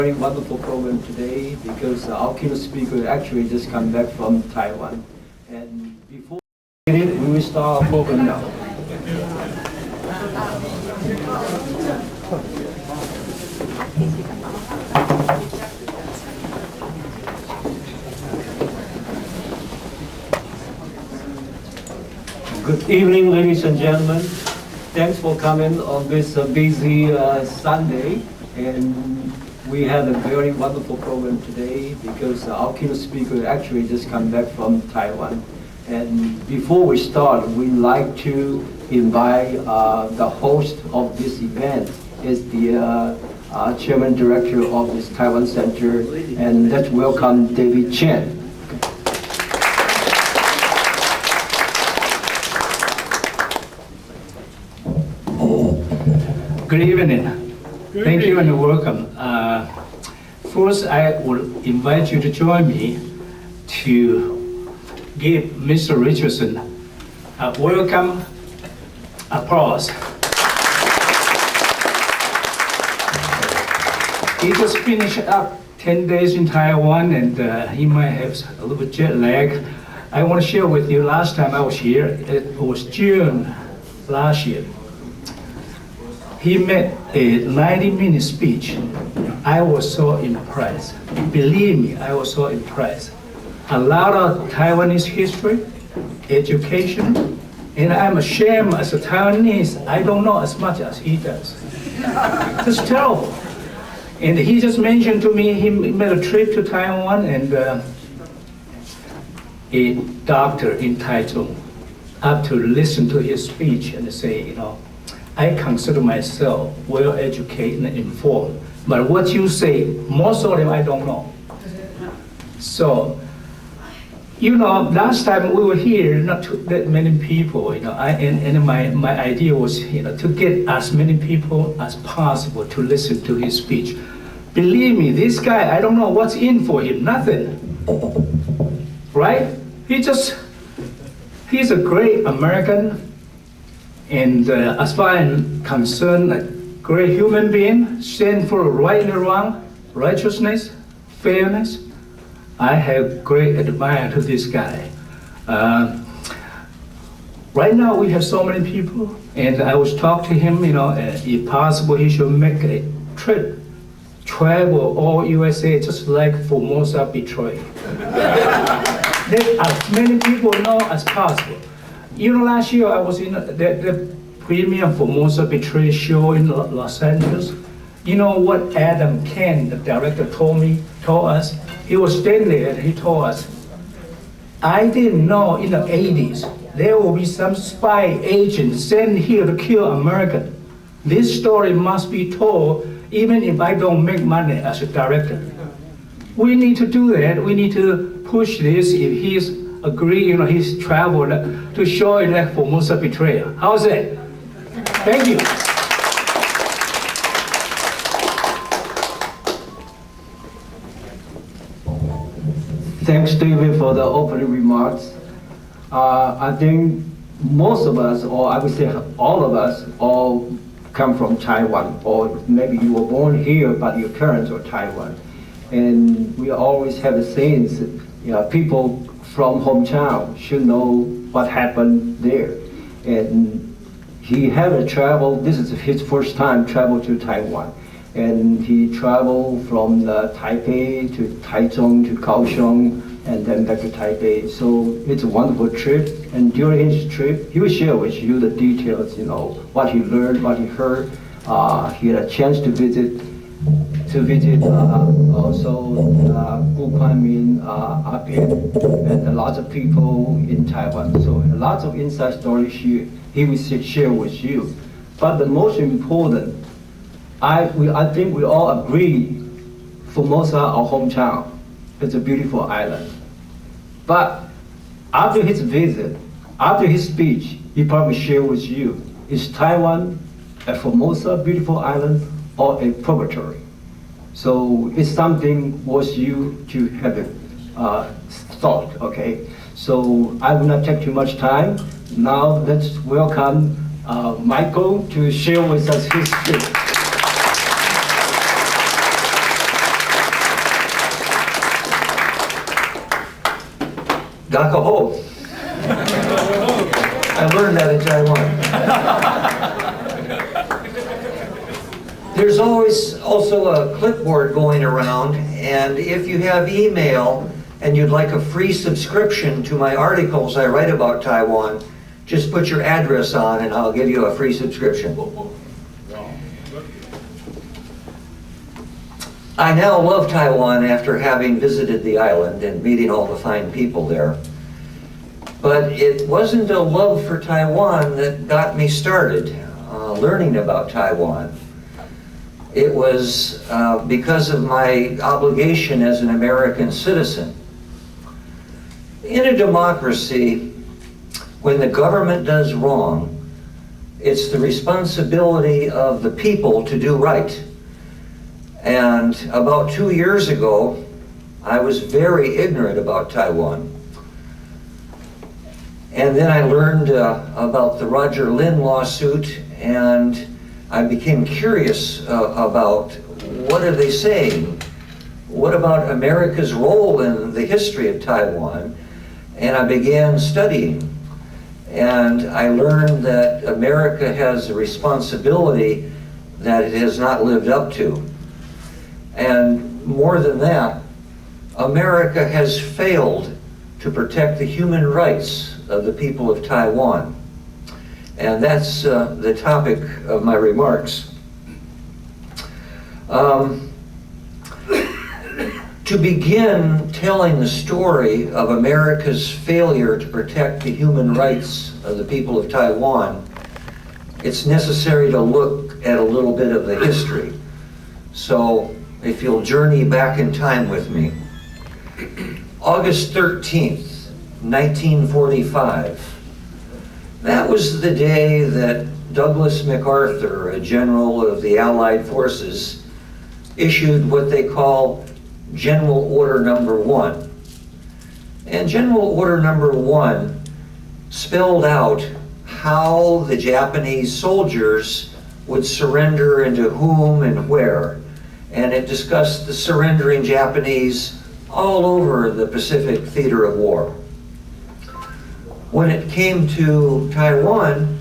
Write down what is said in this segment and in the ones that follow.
Very wonderful program today because our keynote speaker actually just come back from Taiwan. And before we will start our program now. Good evening, ladies and gentlemen. Thanks for coming on this busy Sunday. And we have a very wonderful program today because our keynote speaker actually just come back from Taiwan. And before we start, we'd like to invite the host of this event is the Chairman Director of this Taiwan Center, and let's welcome David Chen. Good evening. Thank you and welcome. First, I will invite you to join me to give Mr. Richardson a welcome applause. He just finished up 10 days in Taiwan and he might have a little bit jet lag. I want to share with you, last time I was here, it was June last year. He made a 90-minute speech. I was so impressed. Believe me, I was so impressed. A lot of Taiwanese history, education, and I'm ashamed as a Taiwanese, I don't know as much as he does. It's terrible. And he just mentioned to me, he made a trip to Taiwan and a doctor in Taichung up to listen to his speech and say, you know, I consider myself well educated and informed, but what you say, most of them I don't know. So, you know, last time we were here, not too that many people, you know, and my idea was, you know, to get as many people as possible to listen to his speech. Believe me, this guy, I don't know what's in for him, nothing, right? He's a great American. And as far as I'm concerned, a great human being, stand for right and wrong, righteousness, fairness. I have great admire to this guy. Right now we have so many people, and I was talking to him, you know, if possible he should make a trip, travel all USA, just like Formosa betrayed. Let as many people know as possible. You know, last year I was in the premiere Formosa Betray show in Los Angeles. You know what Adam Ken, the director, told us? He was standing there and he told us, I didn't know in the 80s there will be some spy agent sent here to kill Americans. This story must be told even if I don't make money as a director. We need to do that. We need to push this if he's agree, you know, he's traveled to show it like Formosa betrayal. How's that? Thank you. Thanks, David, for the opening remarks. I think most of us, or I would say all of us, all come from Taiwan, or maybe you were born here, but your parents were Taiwan. And we always have the sayings, you know, people from hometown should know what happened there. And he had travel, this is his first time travel to Taiwan. And he traveled from Taipei to Taichung to Kaohsiung and then back to Taipei. So it's a wonderful trip. And during his trip, he will share with you the details, you know, what he learned, what he heard. He had a chance to visit also Gukwanmin, Apien, and lots of people in Taiwan. So lots of inside stories he will share with you. But the most important, I think we all agree, Formosa, our hometown, it's a beautiful island. But after his visit, after his speech, he probably share with you, is Taiwan a Formosa, beautiful island, or a purgatory? So it's something worth you to have it thought, okay? So I will not take too much time. Now let's welcome Michael to share with us his speech. Gakaho. I learned that in Taiwan. There's always also a clipboard going around, and if you have email and you'd like a free subscription to my articles I write about Taiwan, just put your address on and I'll give you a free subscription. I now love Taiwan after having visited the island and meeting all the fine people there. But it wasn't a love for Taiwan that got me started learning about Taiwan. It was because of my obligation as an American citizen. In a democracy, when the government does wrong, it's the responsibility of the people to do right. And about 2 years ago, I was very ignorant about Taiwan. And then I learned about the Roger Lin lawsuit, and I became curious about what are they saying? What about America's role in the history of Taiwan? And I began studying. And I learned that America has a responsibility that it has not lived up to. And more than that, America has failed to protect the human rights of the people of Taiwan. And that's the topic of my remarks. To begin telling the story of America's failure to protect the human rights of the people of Taiwan, it's necessary to look at a little bit of the history. So if you'll journey back in time with me. August 13th, 1945. That was the day that Douglas MacArthur, a general of the Allied forces, issued what they call General Order Number 1. And General Order Number 1 spelled out how the Japanese soldiers would surrender and to whom and where. And it discussed the surrendering Japanese all over the Pacific theater of war. When it came to Taiwan,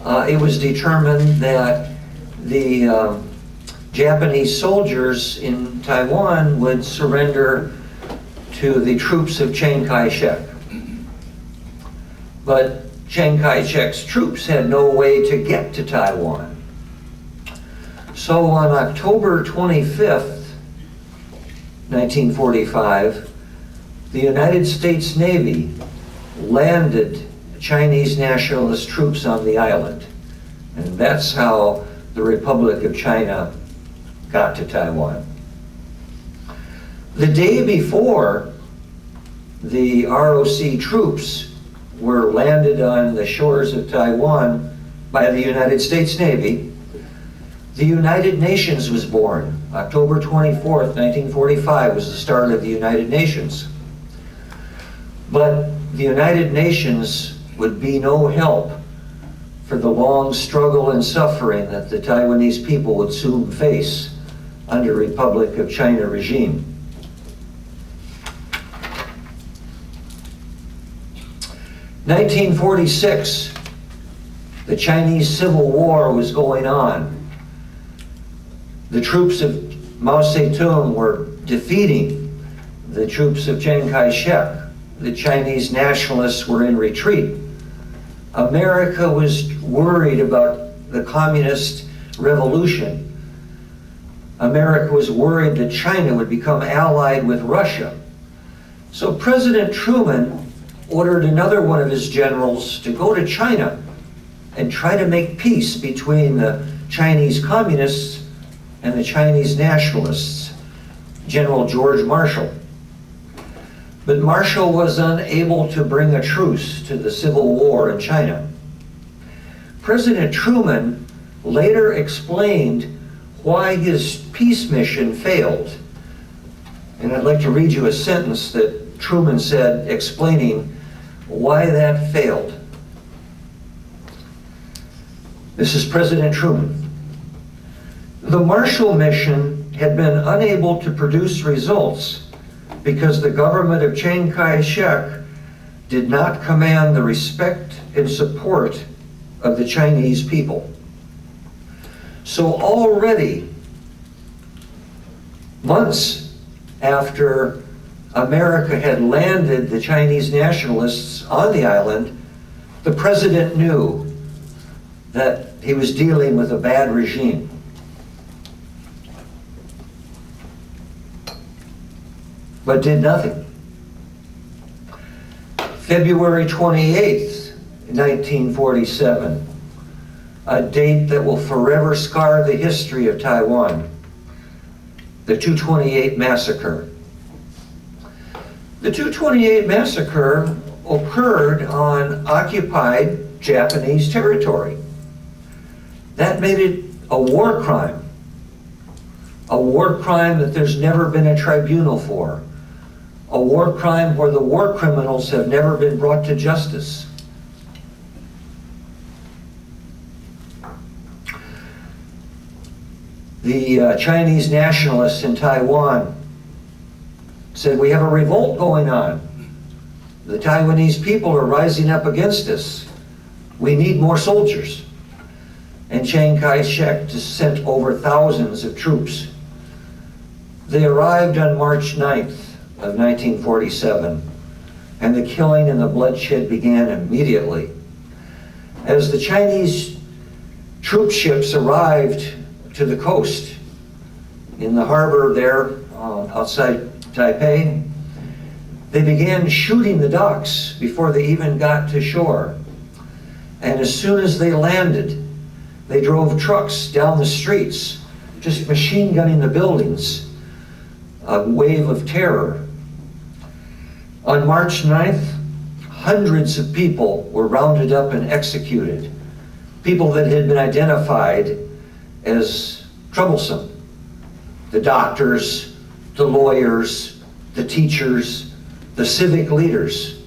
it was determined that the Japanese soldiers in Taiwan would surrender to the troops of Chiang Kai-shek. But Chiang Kai-shek's troops had no way to get to Taiwan. So on October 25th, 1945, the United States Navy landed Chinese nationalist troops on the island. And that's how the Republic of China got to Taiwan. The day before the ROC troops were landed on the shores of Taiwan by the United States Navy, the United Nations was born. October 24th, 1945 was the start of the United Nations. But the United Nations would be no help for the long struggle and suffering that the Taiwanese people would soon face under Republic of China regime. In 1946, the Chinese Civil War was going on. The troops of Mao Zedong were defeating the troops of Chiang Kai-shek. The Chinese nationalists were in retreat. America was worried about the communist revolution. America was worried that China would become allied with Russia. So President Truman ordered another one of his generals to go to China and try to make peace between the Chinese communists and the Chinese nationalists, General George Marshall. But Marshall was unable to bring a truce to the Civil War in China. President Truman later explained why his peace mission failed. And I'd like to read you a sentence that Truman said explaining why that failed. This is President Truman. The Marshall Mission had been unable to produce results because the government of Chiang Kai-shek did not command the respect and support of the Chinese people. So already, months after America had landed the Chinese nationalists on the island, the president knew that he was dealing with a bad regime. But did nothing. February 28th, 1947, a date that will forever scar the history of Taiwan, the 228 massacre. The 228 massacre occurred on occupied Japanese territory. That made it a war crime that there's never been a tribunal for, a war crime where the war criminals have never been brought to justice. The Chinese nationalists in Taiwan said, we have a revolt going on. The Taiwanese people are rising up against us. We need more soldiers. And Chiang Kai-shek just sent over thousands of troops. They arrived on March 9th of 1947, and the killing and the bloodshed began immediately. As the Chinese troop ships arrived to the coast, in the harbor there outside Taipei, they began shooting the docks before they even got to shore. And as soon as they landed, they drove trucks down the streets, just machine gunning the buildings, a wave of terror. On March 9th, hundreds of people were rounded up and executed, people that had been identified as troublesome. The doctors, the lawyers, the teachers, the civic leaders.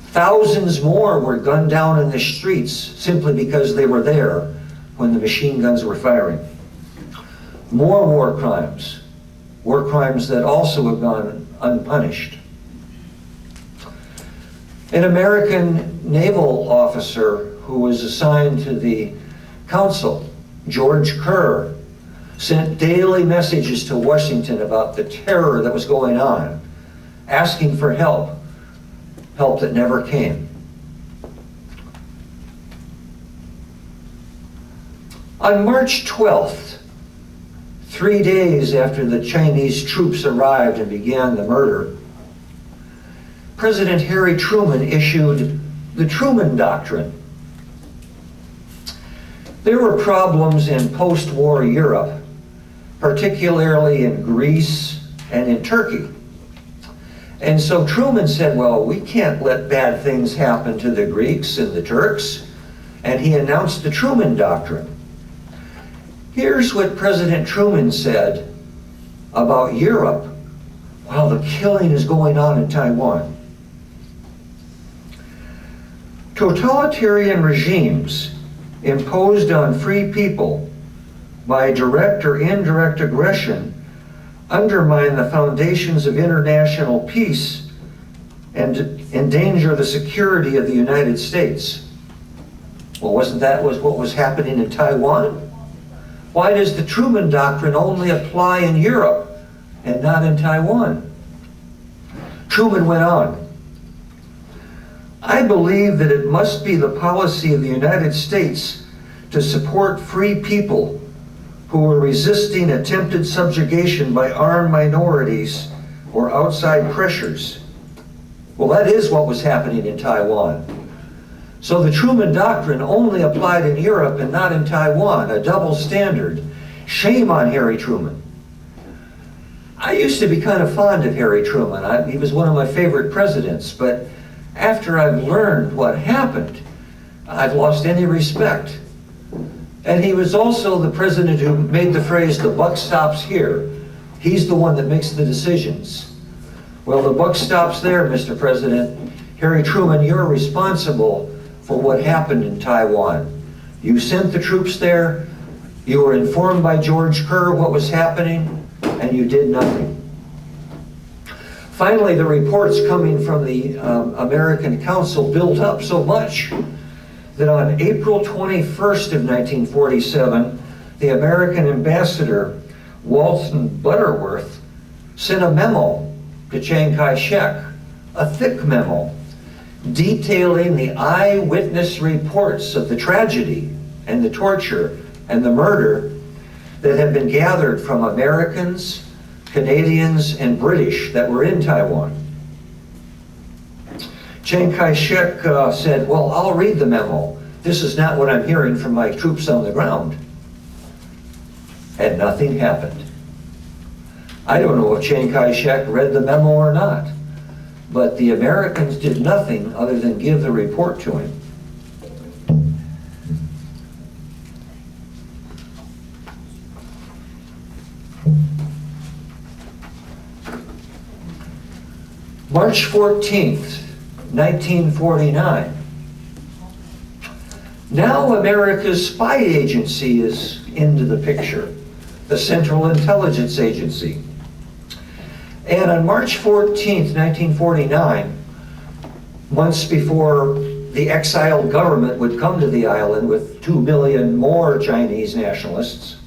Thousands more were gunned down in the streets simply because they were there when the machine guns were firing. More war crimes that also have gone unpunished. An American naval officer who was assigned to the council, George Kerr, sent daily messages to Washington about the terror that was going on, asking for help that never came. On March 12th, 3 days after the Chinese troops arrived and began the murder, President Harry Truman issued the Truman Doctrine. There were problems in post-war Europe, particularly in Greece and in Turkey. And so Truman said, well, we can't let bad things happen to the Greeks and the Turks. And he announced the Truman Doctrine. Here's what President Truman said about Europe while the killing is going on in Taiwan. Totalitarian regimes imposed on free people by direct or indirect aggression undermine the foundations of international peace and endanger the security of the United States. Well, wasn't that what was happening in Taiwan? Why does the Truman Doctrine only apply in Europe and not in Taiwan? Truman went on, I believe that it must be the policy of the United States to support free people who are resisting attempted subjugation by armed minorities or outside pressures. Well, that is what was happening in Taiwan. So the Truman Doctrine only applied in Europe and not in Taiwan, a double standard. Shame on Harry Truman. I used to be kind of fond of Harry Truman. He was one of my favorite presidents, but after I've learned what happened, I've lost any respect. And he was also the president who made the phrase, the buck stops here. He's the one that makes the decisions. Well, the buck stops there, Mr. President. Harry Truman, you're responsible for what happened in Taiwan. You sent the troops there, you were informed by George Kerr what was happening, and you did nothing. Finally, the reports coming from the American Council built up so much that on April 21st of 1947, the American ambassador, Walton Butterworth, sent a memo to Chiang Kai-shek, a thick memo, detailing the eyewitness reports of the tragedy and the torture and the murder that had been gathered from Americans, Canadians, and British that were in Taiwan. Chiang Kai-shek said, well, I'll read the memo. This is not what I'm hearing from my troops on the ground. And nothing happened. I don't know if Chiang Kai-shek read the memo or not, but the Americans did nothing other than give the report to him. March 14th, 1949. Now America's spy agency is into the picture, the Central Intelligence Agency. And on March 14th, 1949, months before the exiled government would come to the island with 2 million more Chinese nationalists,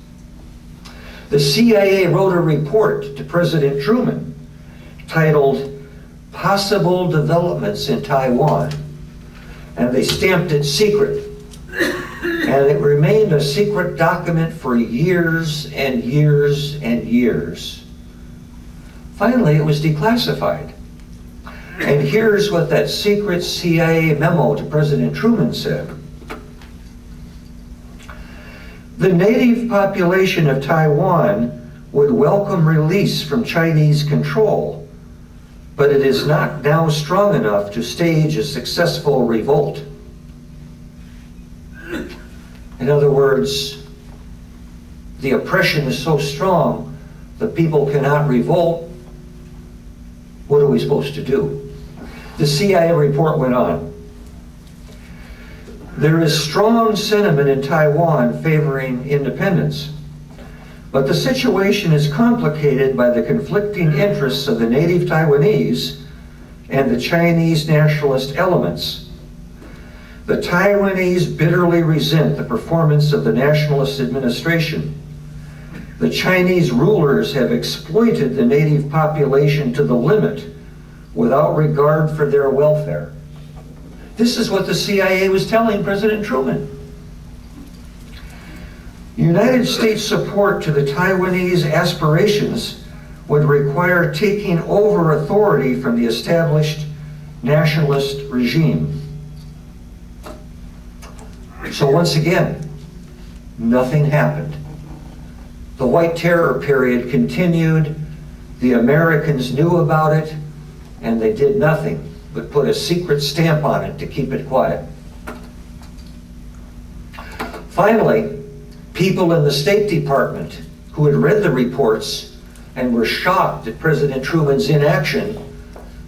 the CIA wrote a report to President Truman titled Possible Developments in Taiwan, and they stamped it secret. And it remained a secret document for years and years and years. Finally, it was declassified. And here's what that secret CIA memo to President Truman said. The native population of Taiwan would welcome release from Chinese control, but it is not now strong enough to stage a successful revolt. In other words, the oppression is so strong, the people cannot revolt. What are we supposed to do? The CIA report went on. There is strong sentiment in Taiwan favoring independence, but the situation is complicated by the conflicting interests of the native Taiwanese and the Chinese nationalist elements. The Taiwanese bitterly resent the performance of the nationalist administration. The Chinese rulers have exploited the native population to the limit without regard for their welfare. This is what the CIA was telling President Truman. United States support to the Taiwanese aspirations would require taking over authority from the established nationalist regime. So once again, nothing happened. The White Terror period continued. The Americans knew about it, and they did nothing but put a secret stamp on it to keep it quiet. Finally, people in the State Department who had read the reports and were shocked at President Truman's inaction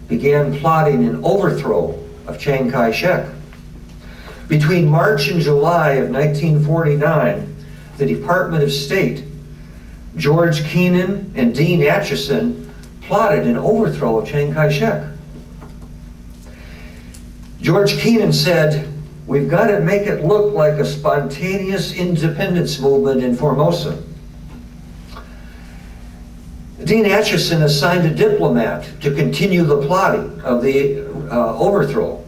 began plotting an overthrow of Chiang Kai-shek. Between March and July of 1949, the Department of State, George Kennan and Dean Acheson, plotted an overthrow of Chiang Kai-shek. George Kennan said, "We've got to make it look like a spontaneous independence movement in Formosa." Dean Acheson assigned a diplomat to continue the plotting of the overthrow,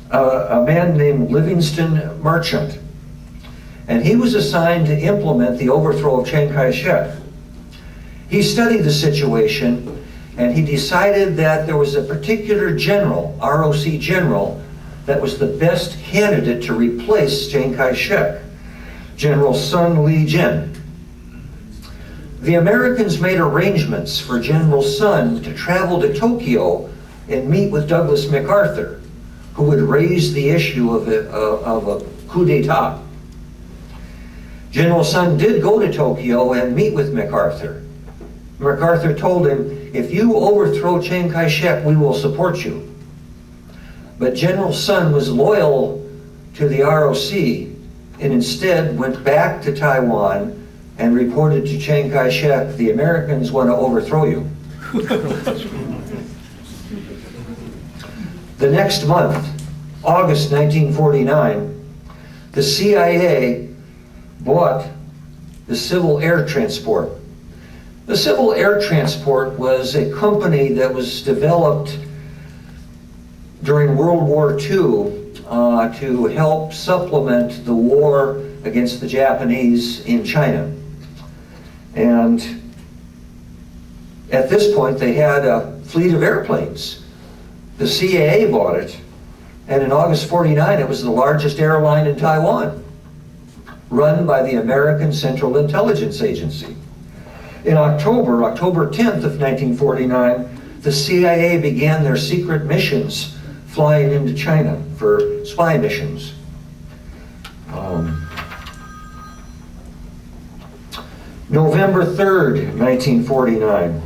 a man named Livingston Marchant. And he was assigned to implement the overthrow of Chiang Kai-shek. He studied the situation, and he decided that there was a particular general, ROC general, that was the best candidate to replace Chiang Kai-shek, General Sun Li-jin. The Americans made arrangements for General Sun to travel to Tokyo and meet with Douglas MacArthur, who would raise the issue of a coup d'etat. General Sun did go to Tokyo and meet with MacArthur. MacArthur told him, "If you overthrow Chiang Kai-shek, we will support you." But General Sun was loyal to the ROC and instead went back to Taiwan and reported to Chiang Kai-shek, "The Americans want to overthrow you." The next month, August 1949, the CIA bought the Civil Air Transport. The Civil Air Transport was a company that was developed during World War II to help supplement the war against the Japanese in China. And at this point, they had a fleet of airplanes. The CIA bought it, and in August 49, it was the largest airline in Taiwan, run by the American Central Intelligence Agency. In October 10th of 1949, the CIA began their secret missions flying into China for spy missions. November 3rd, 1949.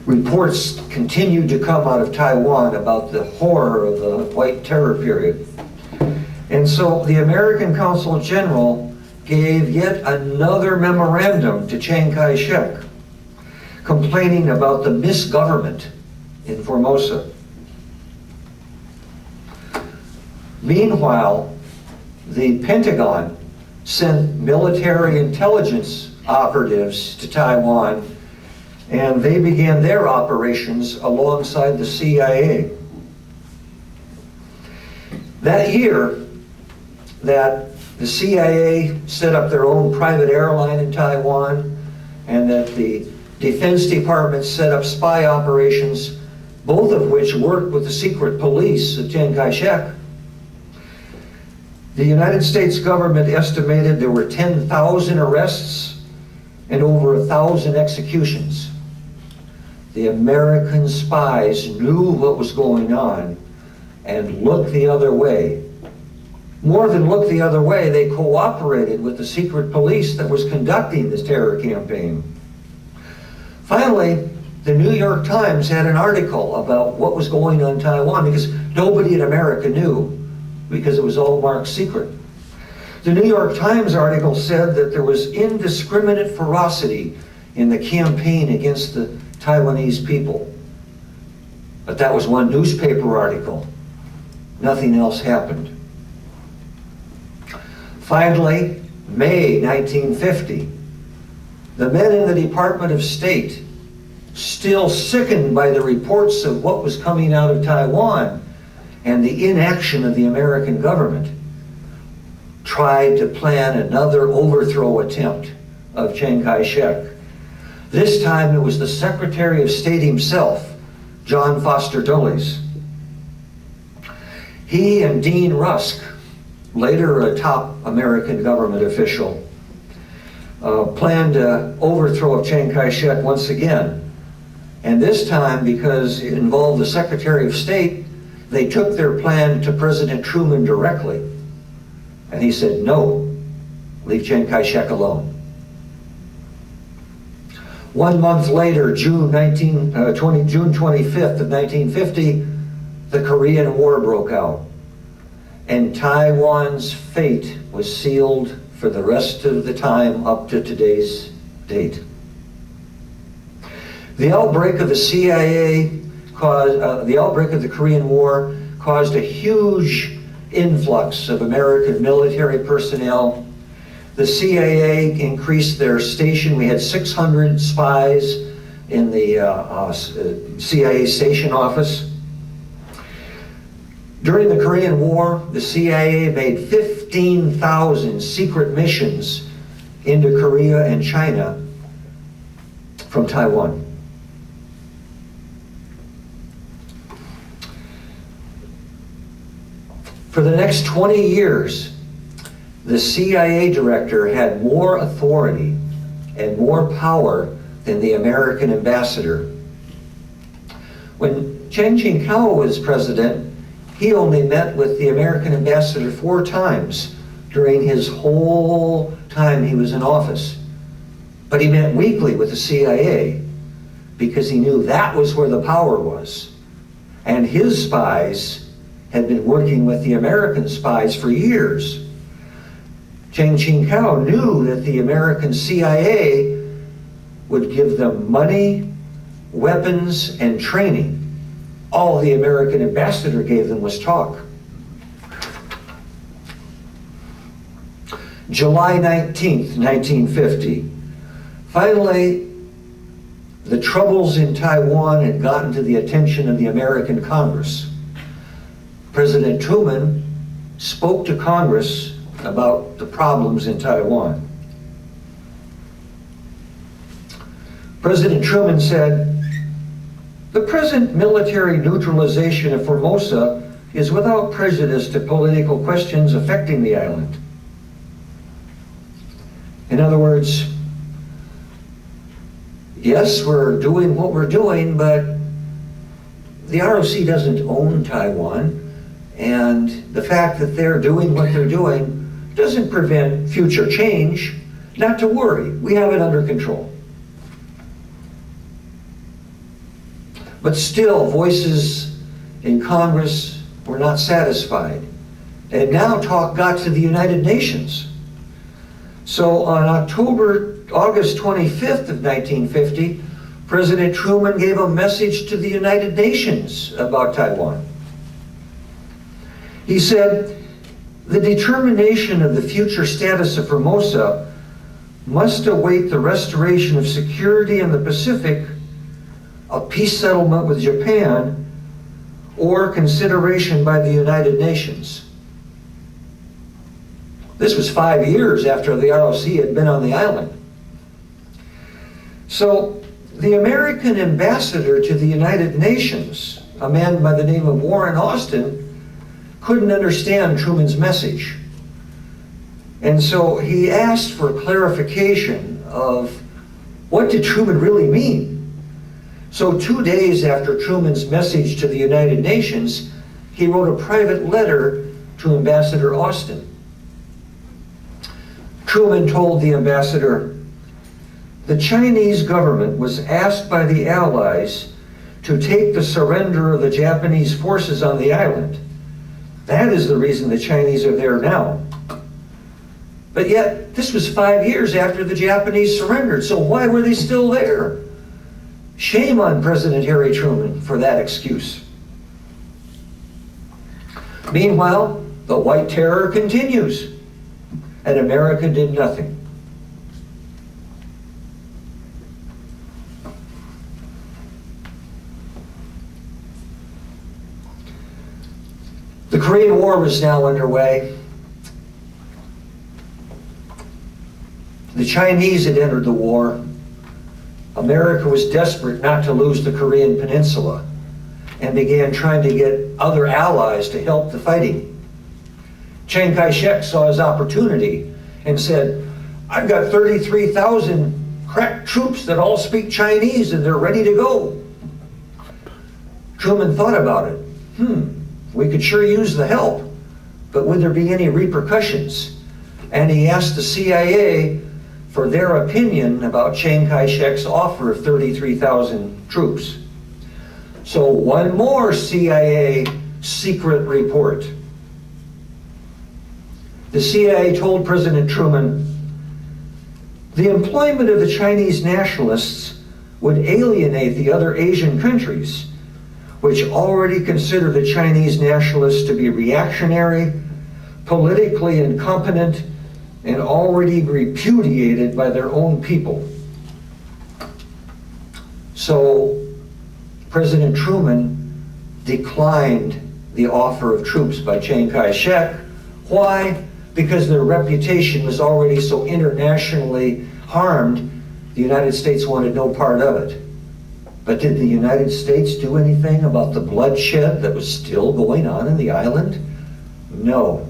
Reports continued to come out of Taiwan about the horror of the White Terror period. And so the American Consul General gave yet another memorandum to Chiang Kai-shek, complaining about the misgovernment in Formosa. Meanwhile, the Pentagon sent military intelligence operatives to Taiwan, and they began their operations alongside the CIA. That year, that the CIA set up their own private airline in Taiwan, and that the Defense Department set up spy operations, both of which worked with the secret police of Chiang Kai-shek. The United States government estimated there were 10,000 arrests and over 1,000 executions. The American spies knew what was going on and looked the other way. More than look the other way, they cooperated with the secret police that was conducting this terror campaign. Finally, the New York Times had an article about what was going on in Taiwan because nobody in America knew, because it was all marked secret. The New York Times article said that there was indiscriminate ferocity in the campaign against the Taiwanese people. But that was one newspaper article. Nothing else happened. Finally, May 1950, the men in the Department of State, still sickened by the reports of what was coming out of Taiwan and the inaction of the American government, tried to plan another overthrow attempt of Chiang Kai-shek. This time it was the Secretary of State himself, John Foster Dulles. He and Dean Rusk, later a top American government official, planned an overthrow of Chiang Kai-shek once again. And this time, because it involved the Secretary of State, they took their plan to President Truman directly. And he said, no, leave Chiang Kai-shek alone. 1 month later, June 25th of 1950, the Korean War broke out. And Taiwan's fate was sealed for the rest of the time up to today's date. The outbreak of the the outbreak of the Korean War caused a huge influx of American military personnel. The CIA increased their station. We had 600 spies in the CIA station office. During the Korean War, the CIA made 15,000 secret missions into Korea and China from Taiwan. For the next 20 years, the CIA director had more authority and more power than the American ambassador. When Chiang Ching-kuo was president, he only met with the American ambassador 4 times during his whole time he was in office. But he met weekly with the CIA because he knew that was where the power was. And his spies had been working with the American spies for years. Chiang Ching-kuo knew that the American CIA would give them money weapons, and training. All the American ambassador gave them was talk. July 19th, 1950. Finally, the troubles in Taiwan had gotten to the attention of the American Congress. President Truman spoke to Congress about the problems in Taiwan. President Truman said, "The present military neutralization of Formosa is without prejudice to political questions affecting the island." In other words, yes, we're doing what we're doing, but the ROC doesn't own Taiwan, and the fact that they're doing what they're doing doesn't prevent future change. Not to worry, we have it under control. But still, voices in Congress were not satisfied. And now talk got to the United Nations. So on August 25th of 1950, President Truman gave a message to the United Nations about Taiwan. He said, "The determination of the future status of Formosa must await the restoration of security in the Pacific, a peace settlement with Japan, or consideration by the United Nations." This was 5 years after the ROC had been on the island. So the American ambassador to the United Nations, a man by the name of Warren Austin, couldn't understand Truman's message. And so he asked for clarification of what did Truman really mean. So 2 days after Truman's message to the United Nations, he wrote a private letter to Ambassador Austin. Truman told the ambassador, "The Chinese government was asked by the Allies to take the surrender of the Japanese forces on the island. That is the reason the Chinese are there now. But yet, this was 5 years after the Japanese surrendered, so why were they still there? Shame on President Harry Truman for that excuse." Meanwhile, the White Terror continues, and America did nothing. The Korean War was now underway. The Chinese had entered the war. America was desperate not to lose the Korean Peninsula and began trying to get other allies to help the fighting. Chiang Kai-shek saw his opportunity and said, "I've got 33,000 crack troops that all speak Chinese and they're ready to go." Truman thought about it. We could sure use the help, but would there be any repercussions? And he asked the CIA for their opinion about Chiang Kai-shek's offer of 33,000 troops. So one more CIA secret report. The CIA told President Truman, "The employment of the Chinese nationalists would alienate the other Asian countries, which already consider the Chinese nationalists to be reactionary, politically incompetent, and already repudiated by their own people." So President Truman declined the offer of troops by Chiang Kai-shek. Why? Because their reputation was already so internationally harmed, the United States wanted no part of it. But did the United States do anything about the bloodshed that was still going on in the island? No.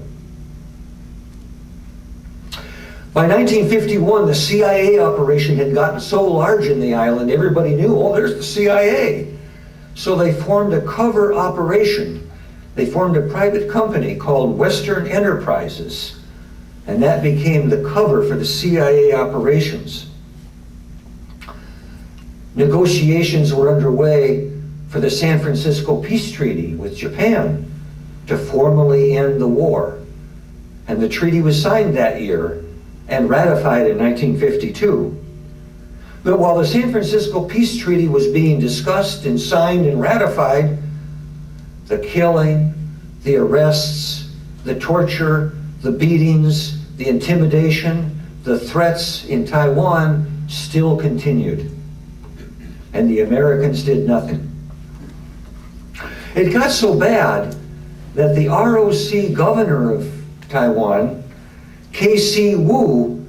By 1951, the CIA operation had gotten so large in the island, everybody knew, oh, there's the CIA. So they formed a cover operation. They formed a private company called Western Enterprises, and that became the cover for the CIA operations. Negotiations were underway for the San Francisco Peace Treaty with Japan to formally end the war. And the treaty was signed that year and ratified in 1952. But while the San Francisco Peace Treaty was being discussed and signed and ratified, the killing, the arrests, the torture, the beatings, the intimidation, the threats in Taiwan still continued. And the Americans did nothing. It got so bad that the ROC governor of Taiwan, K.C. Wu,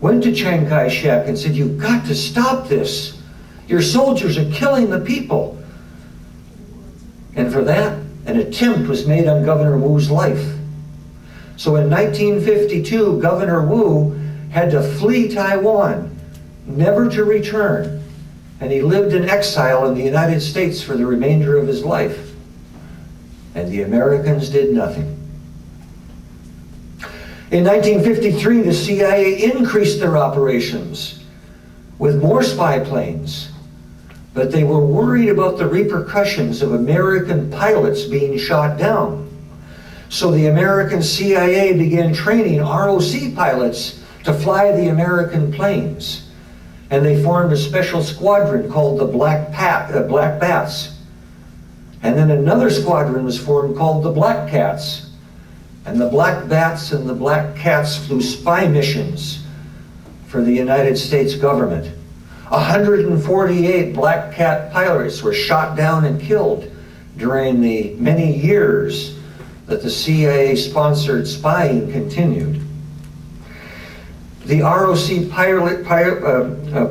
went to Chiang Kai-shek and said, "You've got to stop this. Your soldiers are killing the people." And for that, an attempt was made on Governor Wu's life. So in 1952, Governor Wu had to flee Taiwan, never to return. And he lived in exile in the United States for the remainder of his life. And the Americans did nothing. In 1953, the CIA increased their operations with more spy planes, but they were worried about the repercussions of American pilots being shot down. So the American CIA began training ROC pilots to fly the American planes. And they formed a special squadron called the Black Bats. And then another squadron was formed called the Black Cats. And the Black Bats and the Black Cats flew spy missions for the United States government. 148 Black Cat pilots were shot down and killed during the many years that the CIA-sponsored spying continued. The ROC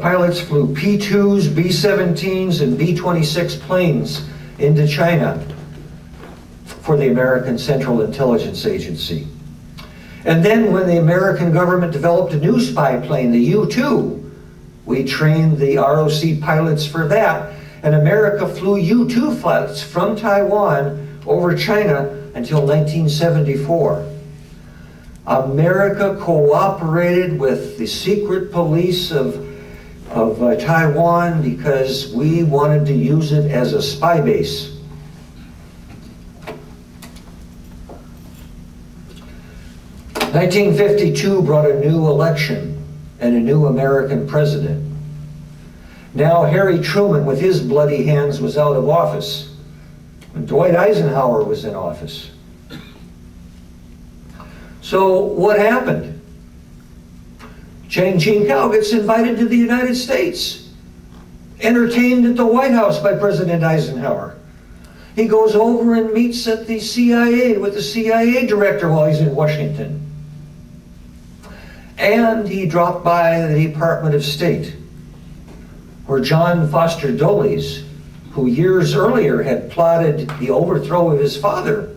pilots flew P-2s, B-17s, and B-26 planes into China for the American Central Intelligence Agency. And then when the American government developed a new spy plane, the U-2, we trained the ROC pilots for that, and America flew U-2 flights from Taiwan over China until 1974. America cooperated with the secret police of Taiwan because we wanted to use it as a spy base. In 1952 brought a new election and a new American president. Now Harry Truman, with his bloody hands, was out of office, and Dwight Eisenhower was in office. So what happened? Chiang Ching-kuo gets invited to the United States, entertained at the White House by President Eisenhower. He goes over and meets at the CIA with the CIA director while he's in Washington. And he dropped by the Department of State, where John Foster Dulles, who years earlier had plotted the overthrow of his father,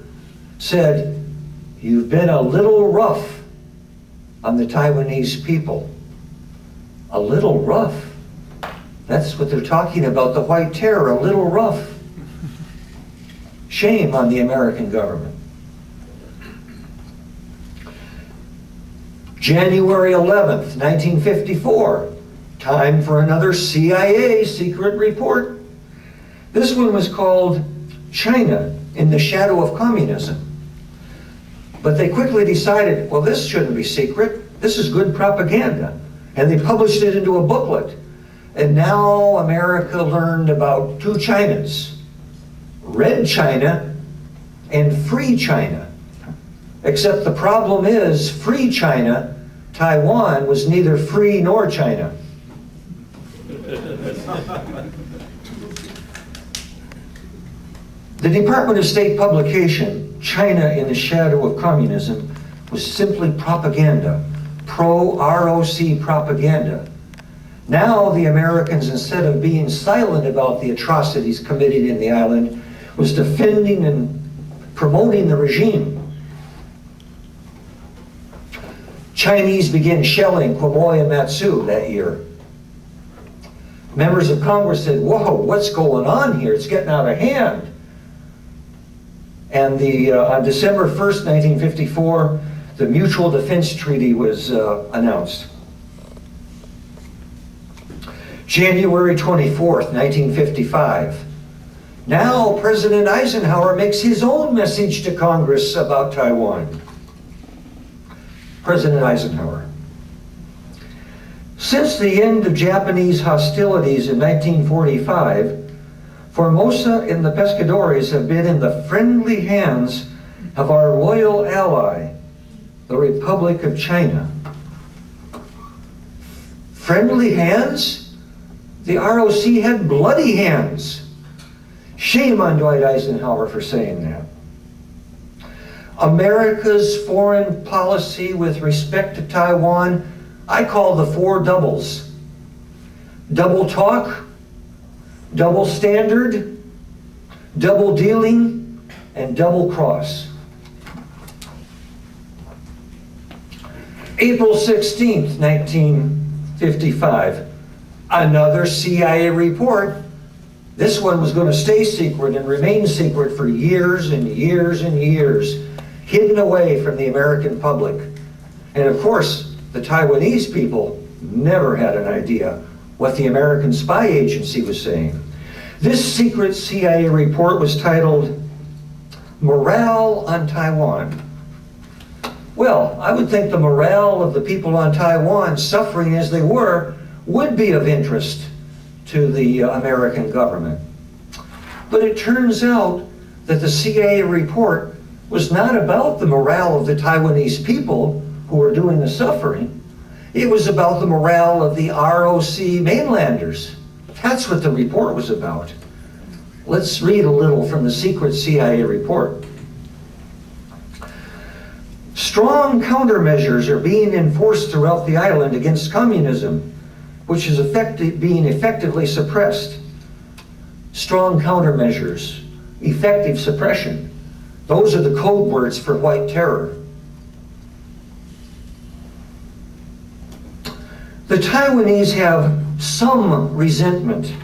said, "You've been a little rough on the Taiwanese people." A little rough. That's what they're talking about, the White Terror, a little rough. Shame on the American government. January 11th, 1954, time for another CIA secret report. This one was called China in the Shadow of Communism. But they quickly decided, well, this shouldn't be secret. This is good propaganda. And they published it into a booklet. And now America learned about two Chinas, Red China and Free China. Except the problem is, Free China, Taiwan, was neither free nor China. The Department of State publication, China in the Shadow of Communism, was simply propaganda, pro-ROC propaganda. Now the Americans, instead of being silent about the atrocities committed in the island, was defending and promoting the regime. Chinese began shelling Quemoy and Matsu that year. Members of Congress said, whoa, what's going on here? It's getting out of hand. And on December 1st, 1954, the Mutual Defense Treaty was announced. January 24th, 1955. Now President Eisenhower makes his own message to Congress about Taiwan. President Eisenhower. Since the end of Japanese hostilities in 1945, Formosa and the Pescadores have been in the friendly hands of our loyal ally, the Republic of China. Friendly hands? The ROC had bloody hands. Shame on Dwight Eisenhower for saying that. America's foreign policy with respect to Taiwan, I call the four doubles. Double talk, double standard, double dealing, and double cross. April 16th, 1955, another CIA report. This one was going to stay secret and remain secret for years and years and years, hidden away from the American public. And of course, the Taiwanese people never had an idea what the American spy agency was saying. This secret CIA report was titled Morale on Taiwan. Well, I would think the morale of the people on Taiwan, suffering as they were, would be of interest to the American government. But it turns out that the CIA report was not about the morale of the Taiwanese people who were doing the suffering. It was about the morale of the ROC mainlanders. That's what the report was about. Let's read a little from the secret CIA report. Strong countermeasures are being enforced throughout the island against communism, which is being effectively suppressed. Strong countermeasures, effective suppression. Those are the code words for white terror. The Taiwanese have some resentment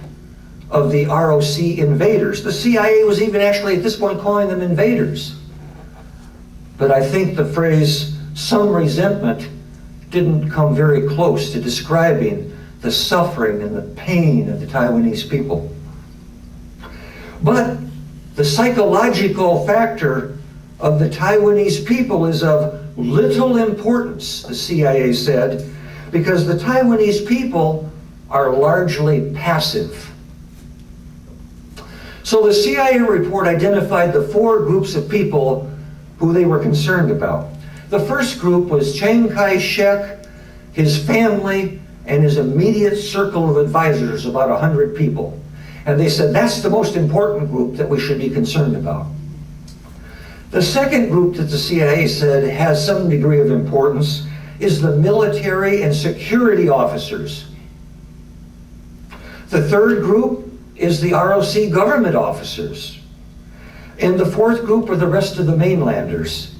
of the ROC invaders. The CIA was even actually at this point calling them invaders. But I think the phrase some resentment didn't come very close to describing the suffering and the pain of the Taiwanese people. But the psychological factor of the Taiwanese people is of little importance, the CIA said, because the Taiwanese people are largely passive. So the CIA report identified the four groups of people who they were concerned about. The first group was Chiang Kai-shek, his family, and his immediate circle of advisors, about 100 people. And they said that's the most important group that we should be concerned about. The second group that the CIA said has some degree of importance is the military and security officers. The third group is the ROC government officers. And the fourth group are the rest of the mainlanders.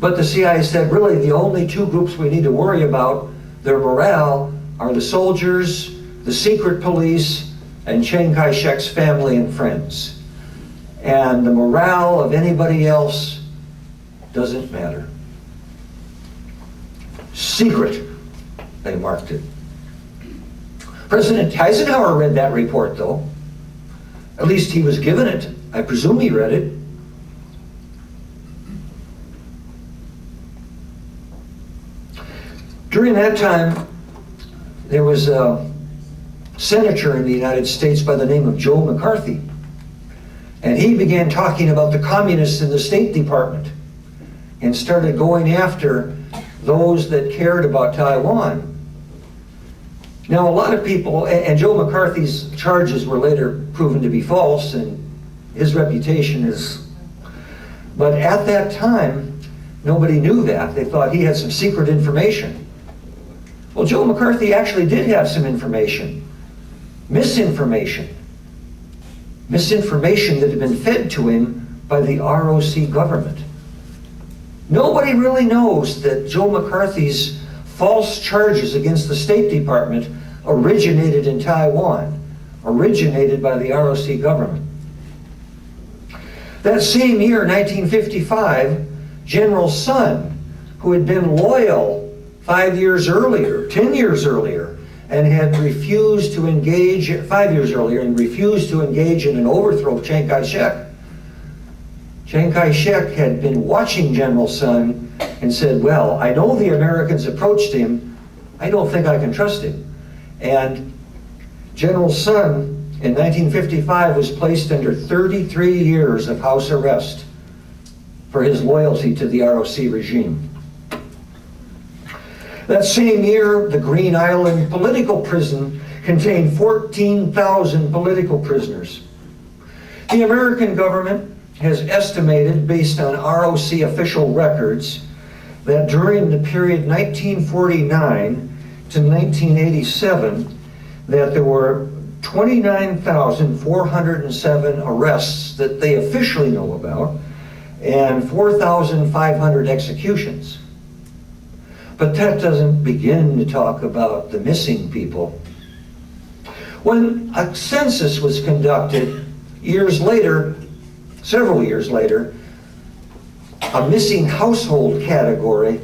But the CIA said really the only two groups we need to worry about their morale are the soldiers, the secret police, and Chiang Kai-shek's family and friends. And the morale of anybody else doesn't matter. Secret, they marked it. President Eisenhower read that report, though. At least he was given it. I presume he read it. During that time, there was a senator in the United States by the name of Joe McCarthy. And he began talking about the communists in the State Department and started going after those that cared about Taiwan. Now, a lot of people, and Joe McCarthy's charges were later proven to be false, and his reputation is, but at that time, nobody knew that. They thought he had some secret information. Well, Joe McCarthy actually did have some information. Misinformation that had been fed to him by the ROC government. Nobody really knows that Joe McCarthy's false charges against the State Department originated in Taiwan, originated by the ROC government. That same year, 1955, General Sun, who had been loyal 5 years earlier, 10 years earlier, and had refused to engage, 5 years earlier, and refused to engage in an overthrow of Chiang Kai-shek. Chiang Kai-shek had been watching General Sun and said, well, I know the Americans approached him I don't think I can trust him. And General Sun in 1955 was placed under 33 years of house arrest for his loyalty to the ROC regime. That same year, the Green Island political prison contained 14,000 political prisoners. The American government has estimated, based on ROC official records, that during the period 1949 to 1987, that there were 29,407 arrests that they officially know about, and 4,500 executions. But that doesn't begin to talk about the missing people. When a census was conducted years later, several years later, a missing household category,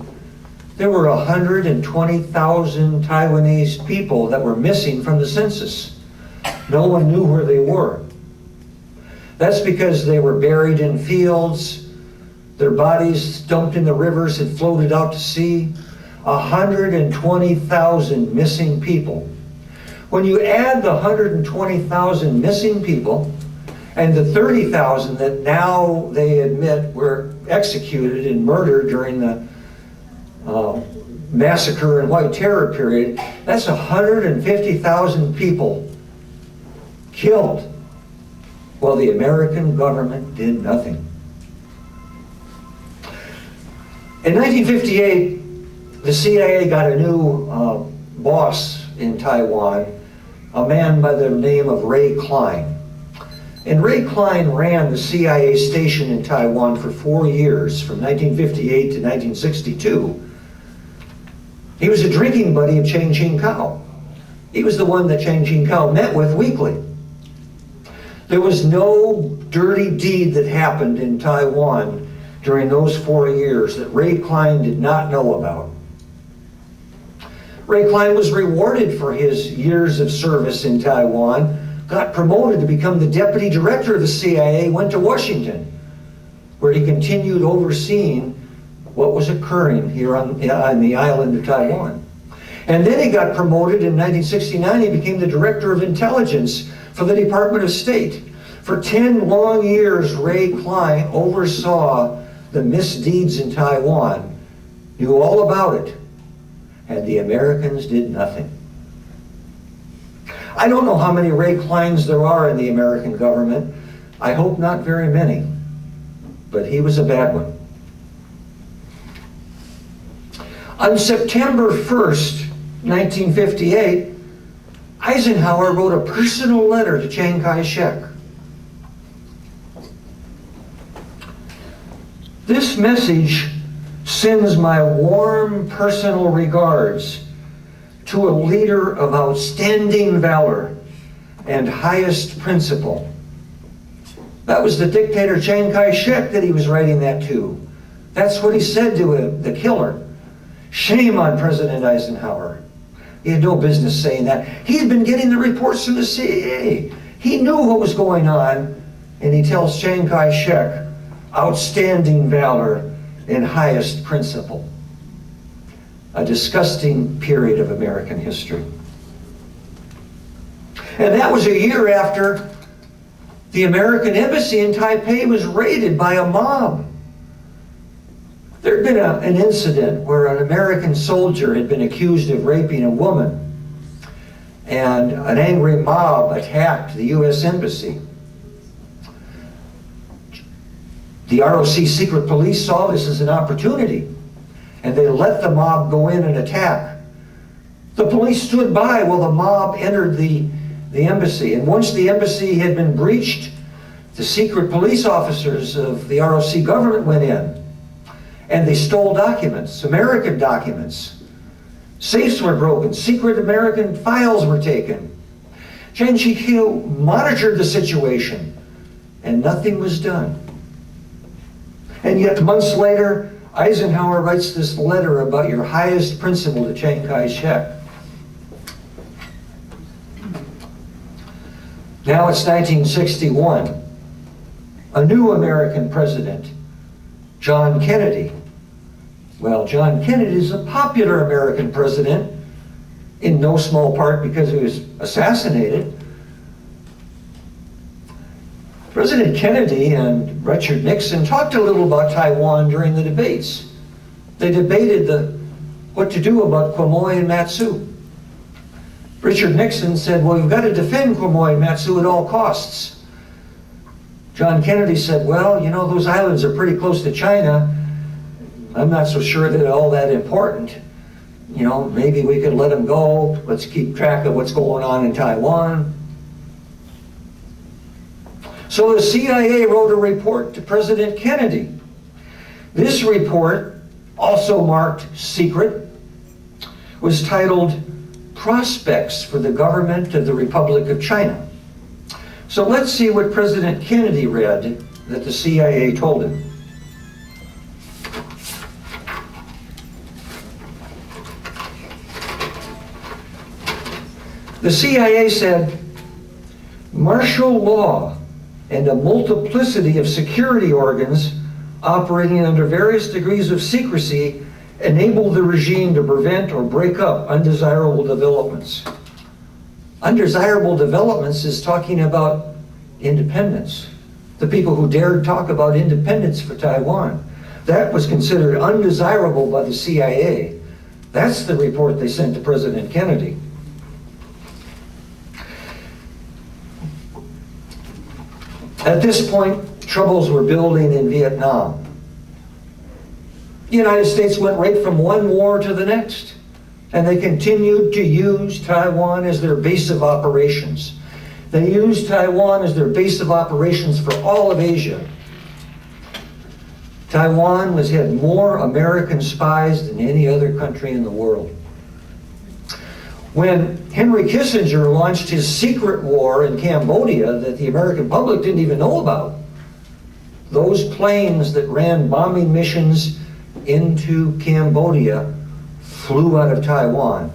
there were 120,000 Taiwanese people that were missing from the census. No one knew where they were. That's because they were buried in fields, their bodies dumped in the rivers had floated out to sea. 120,000 missing people. When you add the 120,000 missing people and the 30,000 that now they admit were executed and murdered during the massacre and white terror period, that's 150,000 people killed while the American government did nothing. In 1958, the CIA got a new boss in Taiwan, a man by the name of Ray Klein. And Ray Klein ran the CIA station in Taiwan for 4 years, from 1958 to 1962. He was a drinking buddy of Chiang Ching-kuo. He was the one that Chiang Ching-kuo met with weekly. There was no dirty deed that happened in Taiwan during those 4 years that Ray Klein did not know about. Ray Klein was rewarded for his years of service in Taiwan, got promoted to become the deputy director of the CIA, went to Washington, where he continued overseeing what was occurring here on the island of Taiwan. And then he got promoted in 1969, he became the director of intelligence for the Department of State. For 10 long years, Ray Klein oversaw the misdeeds in Taiwan, knew all about it, and the Americans did nothing. I don't know how many Ray Kleins there are in the American government. I hope not very many, but he was a bad one. On September 1st, 1958, Eisenhower wrote a personal letter to Chiang Kai-shek. This message sends my warm personal regards to a leader of outstanding valor and highest principle. That was the dictator Chiang Kai-shek that he was writing that to. That's what he said to him, the killer. Shame on President Eisenhower. He had no business saying that. He'd been getting the reports from the CIA. He knew what was going on, and he tells Chiang Kai-shek, outstanding valor and highest principle. A disgusting period of American history. And that was a year after the American embassy in Taipei was raided by a mob. There had been an incident where an American soldier had been accused of raping a woman, and an angry mob attacked the U.S. embassy. The ROC secret police saw this as an opportunity, and they let the mob go in and attack. The police stood by while the mob entered the embassy, and once the embassy had been breached, the secret police officers of the ROC government went in, and they stole documents, American documents. Safes were broken, secret American files were taken. Chiang Ching-kuo monitored the situation, and nothing was done. And yet, months later, Eisenhower writes this letter about your highest principle to Chiang Kai-shek. Now it's 1961. A new American president, John Kennedy. Well, John Kennedy is a popular American president in no small part because he was assassinated. President Kennedy and Richard Nixon talked a little about Taiwan during the debates. They debated what to do about Quemoy and Matsu. Richard Nixon said, well, you've got to defend Quemoy and Matsu at all costs. John Kennedy said, well, you know, those islands are pretty close to China. I'm not so sure that all that important. You know, maybe we could let them go. Let's keep track of what's going on in Taiwan. So the CIA wrote a report to President Kennedy. This report, also marked secret, was titled Prospects for the Government of the Republic of China. So let's see what President Kennedy read that the CIA told him. The CIA said, martial law and a multiplicity of security organs operating under various degrees of secrecy enable the regime to prevent or break up undesirable developments. Undesirable developments is talking about independence. The people who dared talk about independence for Taiwan. That was considered undesirable by the CIA. That's the report they sent to President Kennedy. At this point, troubles were building in Vietnam. The United States went right from one war to the next, and they continued to use Taiwan as their base of operations. They used Taiwan as their base of operations for all of Asia. Taiwan had more American spies than any other country in the world. When Henry Kissinger launched his secret war in Cambodia that the American public didn't even know about, those planes that ran bombing missions into Cambodia flew out of Taiwan,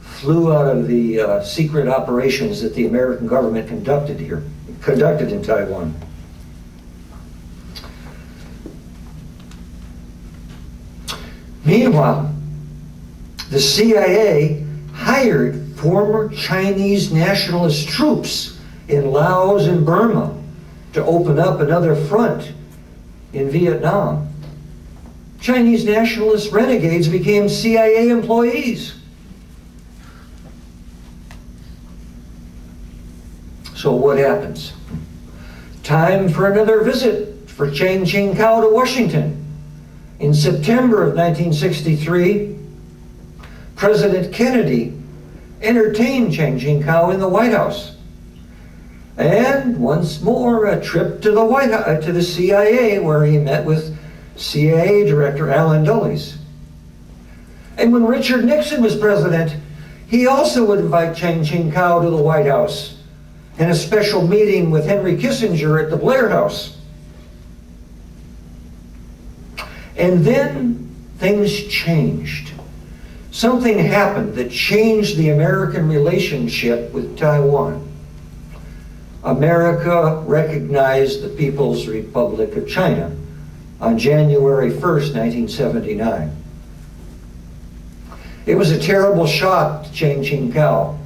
flew out of the secret operations that the American government conducted in Taiwan. Meanwhile, the CIA hired former Chinese nationalist troops in Laos and Burma to open up another front in Vietnam. Chinese nationalist renegades became CIA employees. So what happens? Time for another visit for Chiang Ching-kuo to Washington. In September of 1963, President Kennedy entertained Chiang Ching-kuo in the White House. And once more, a trip to the CIA, where he met with CIA Director Allen Dulles. And when Richard Nixon was president, he also would invite Chiang Ching-kuo to the White House in a special meeting with Henry Kissinger at the Blair House. And then things changed. Something happened that changed the American relationship with Taiwan. America recognized the People's Republic of China on January 1st, 1979. It was a terrible shock to Chiang Ching-kuo.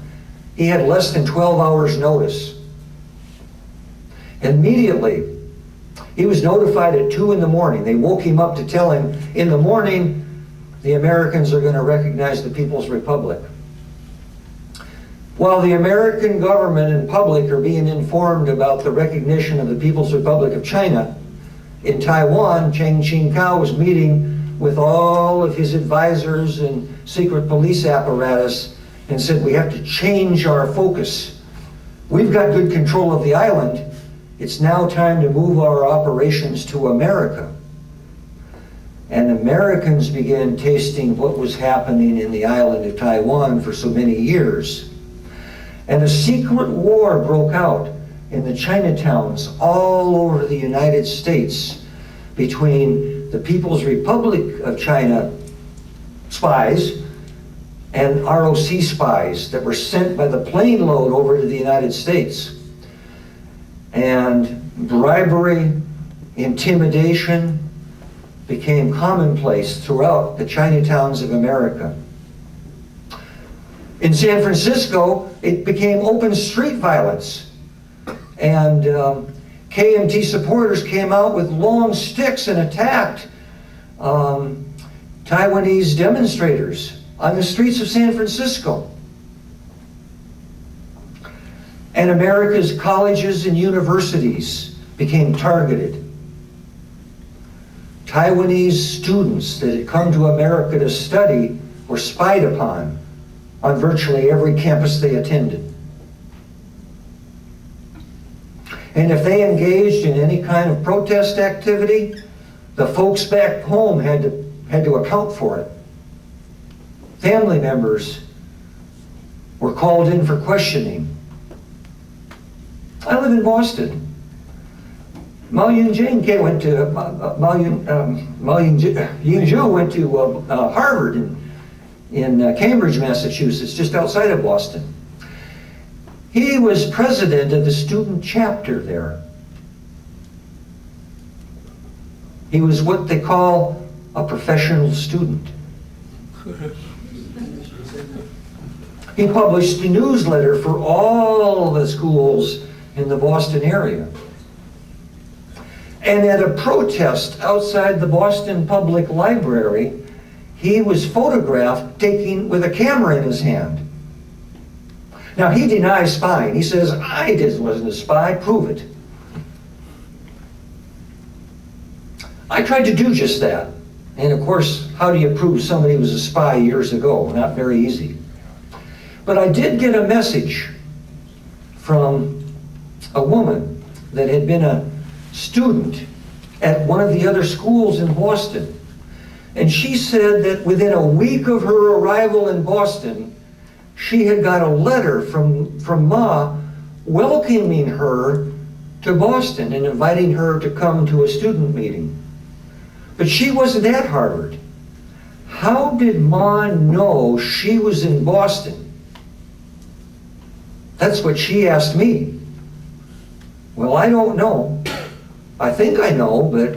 He had less than 12 hours notice. Immediately, he was notified at 2 in the morning. They woke him up to tell him, in the morning, the Americans are going to recognize the People's Republic. While the American government and public are being informed about the recognition of the People's Republic of China, in Taiwan, Chiang Ching-kuo was meeting with all of his advisors and secret police apparatus and said, we have to change our focus. We've got good control of the island. It's now time to move our operations to America. And Americans began tasting what was happening in the island of Taiwan for so many years. And a secret war broke out in the Chinatowns all over the United States between the People's Republic of China spies and ROC spies that were sent by the plane load over to the United States. And bribery, intimidation became commonplace throughout the Chinatowns of America. In San Francisco, it became open street violence. And KMT supporters came out with long sticks and attacked Taiwanese demonstrators on the streets of San Francisco. And America's colleges and universities became targeted. Taiwanese students that had come to America to study were spied upon on virtually every campus they attended. And if they engaged in any kind of protest activity, the folks back home had to account for it. Family members were called in for questioning. I live in Boston. Mao Ying-jeou went to Harvard in Cambridge, Massachusetts, just outside of Boston. He was president of the student chapter there. He was what they call a professional student. He published a newsletter for all the schools in the Boston area. And at a protest outside the Boston Public Library, he was photographed with a camera in his hand. Now, he denies spying. He says, I wasn't a spy, prove it. I tried to do just that. And of course, how do you prove somebody was a spy years ago? Not very easy. But I did get a message from a woman that had been a student at one of the other schools in Boston. And she said that within a week of her arrival in Boston, she had got a letter from Ma welcoming her to Boston and inviting her to come to a student meeting. But she wasn't at Harvard. How did Ma know she was in Boston? That's what she asked me. Well, I don't know. I think I know, but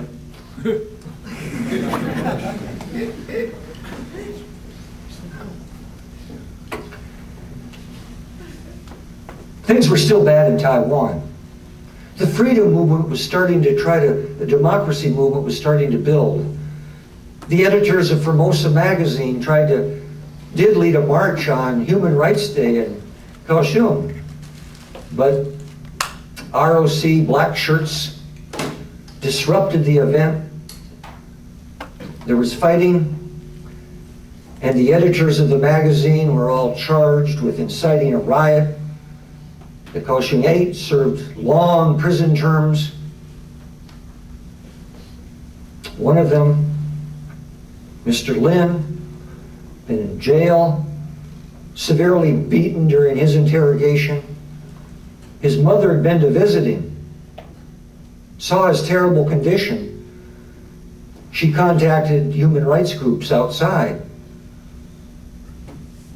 things were still bad in Taiwan. The freedom movement was starting to the democracy movement was starting to build. The editors of Formosa magazine did lead a march on Human Rights Day in Kaohsiung. But ROC black shirts disrupted the event. There was fighting, and the editors of the magazine were all charged with inciting a riot. The Kaohsiung 8 served long prison terms. One of them, Mr. Lin, been in jail, severely beaten during his interrogation. His mother had been to visit him, saw his terrible condition. She contacted human rights groups outside,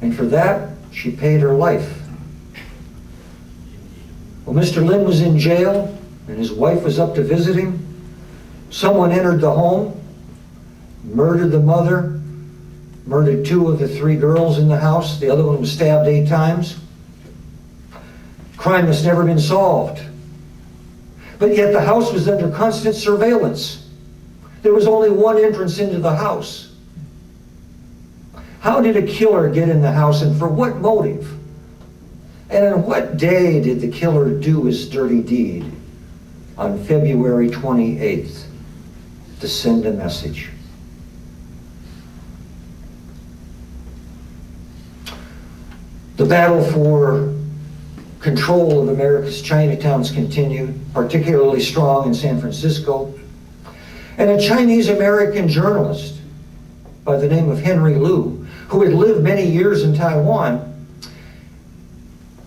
and for that, she paid her life. Well, Mr. Lin was in jail, and his wife was up to visit him. Someone entered the home, murdered the mother, murdered 2 of the 3 girls in the house. The other one was stabbed 8 times. Crime that's never been solved. But yet the house was under constant surveillance. There was only one entrance into the house. How did a killer get in the house, and for what motive? And on what day did the killer do his dirty deed? On February 28th, to send a message. The battle for control of America's Chinatowns continued, particularly strong in San Francisco. And a Chinese-American journalist by the name of Henry Liu, who had lived many years in Taiwan,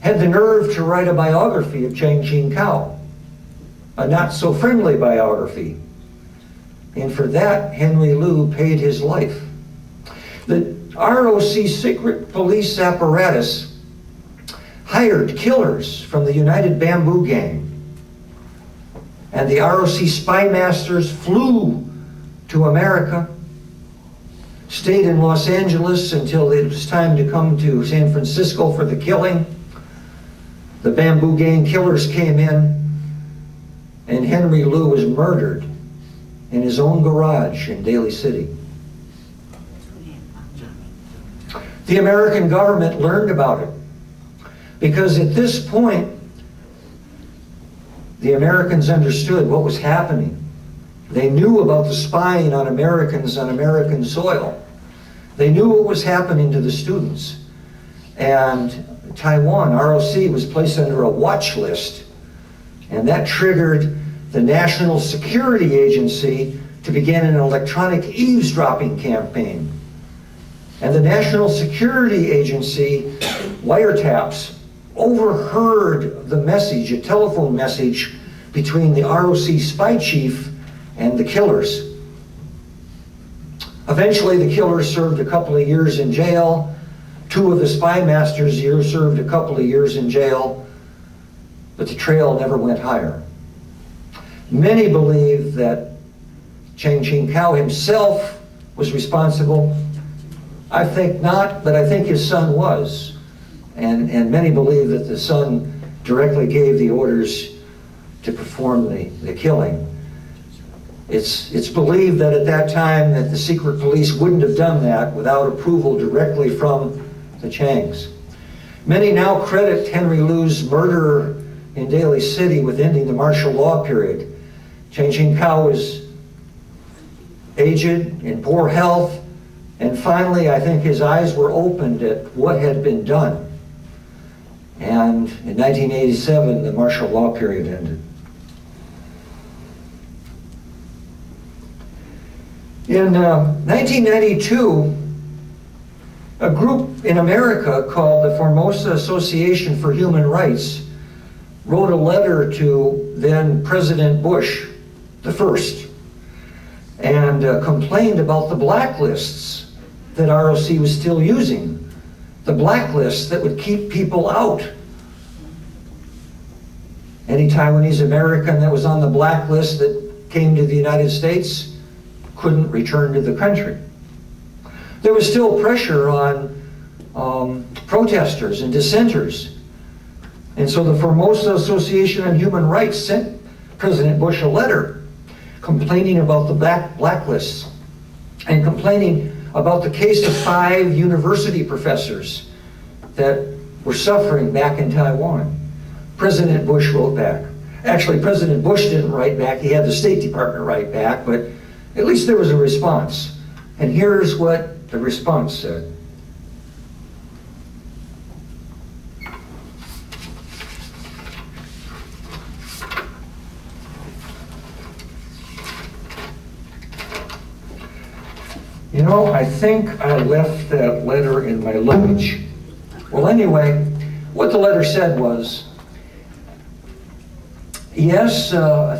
had the nerve to write a biography of Chang Ching-kuo, a not-so-friendly biography. And for that, Henry Liu paid his life. The ROC secret police apparatus hired killers from the United Bamboo Gang. And the ROC spy masters flew to America, stayed in Los Angeles until it was time to come to San Francisco for the killing. The Bamboo Gang killers came in, and Henry Liu was murdered in his own garage in Daly City. The American government learned about it because at this point, the Americans understood what was happening. They knew about the spying on Americans on American soil. They knew what was happening to the students. And Taiwan, ROC, was placed under a watch list, and that triggered the National Security Agency to begin an electronic eavesdropping campaign. And the National Security Agency wiretaps overheard the message, a telephone message, between the ROC spy chief and the killers. Eventually, the killers served a couple of years in jail. Two of the spy masters here served a couple of years in jail, but the trail never went higher. Many believe that Chang Ching-kuo himself was responsible. I think not, but I think his son was. And many believe that the son directly gave the orders to perform the killing. It's believed that at that time that the secret police wouldn't have done that without approval directly from the Changs. Many now credit Henry Liu's murder in Daly City with ending the martial law period. Chang Ching-kuo was aged, in poor health, and finally I think his eyes were opened at what had been done. And in 1987, the martial law period ended. In 1992, a group in America called the Formosa Association for Human Rights wrote a letter to then President Bush, the first, and complained about the blacklists that ROC was still using. The blacklists that would keep people out. Any Taiwanese American that was on the blacklist that came to the United States couldn't return to the country. There was still pressure on protesters and dissenters. And so the Formosa Association on Human Rights sent President Bush a letter complaining about the blacklists and complaining about the case of 5 university professors that were suffering back in Taiwan. President Bush wrote back. Actually, President Bush didn't write back. He had the State Department write back, but at least there was a response. And here's what the response said. You know, I think I left that letter in my luggage. Well, anyway, what the letter said was, yes,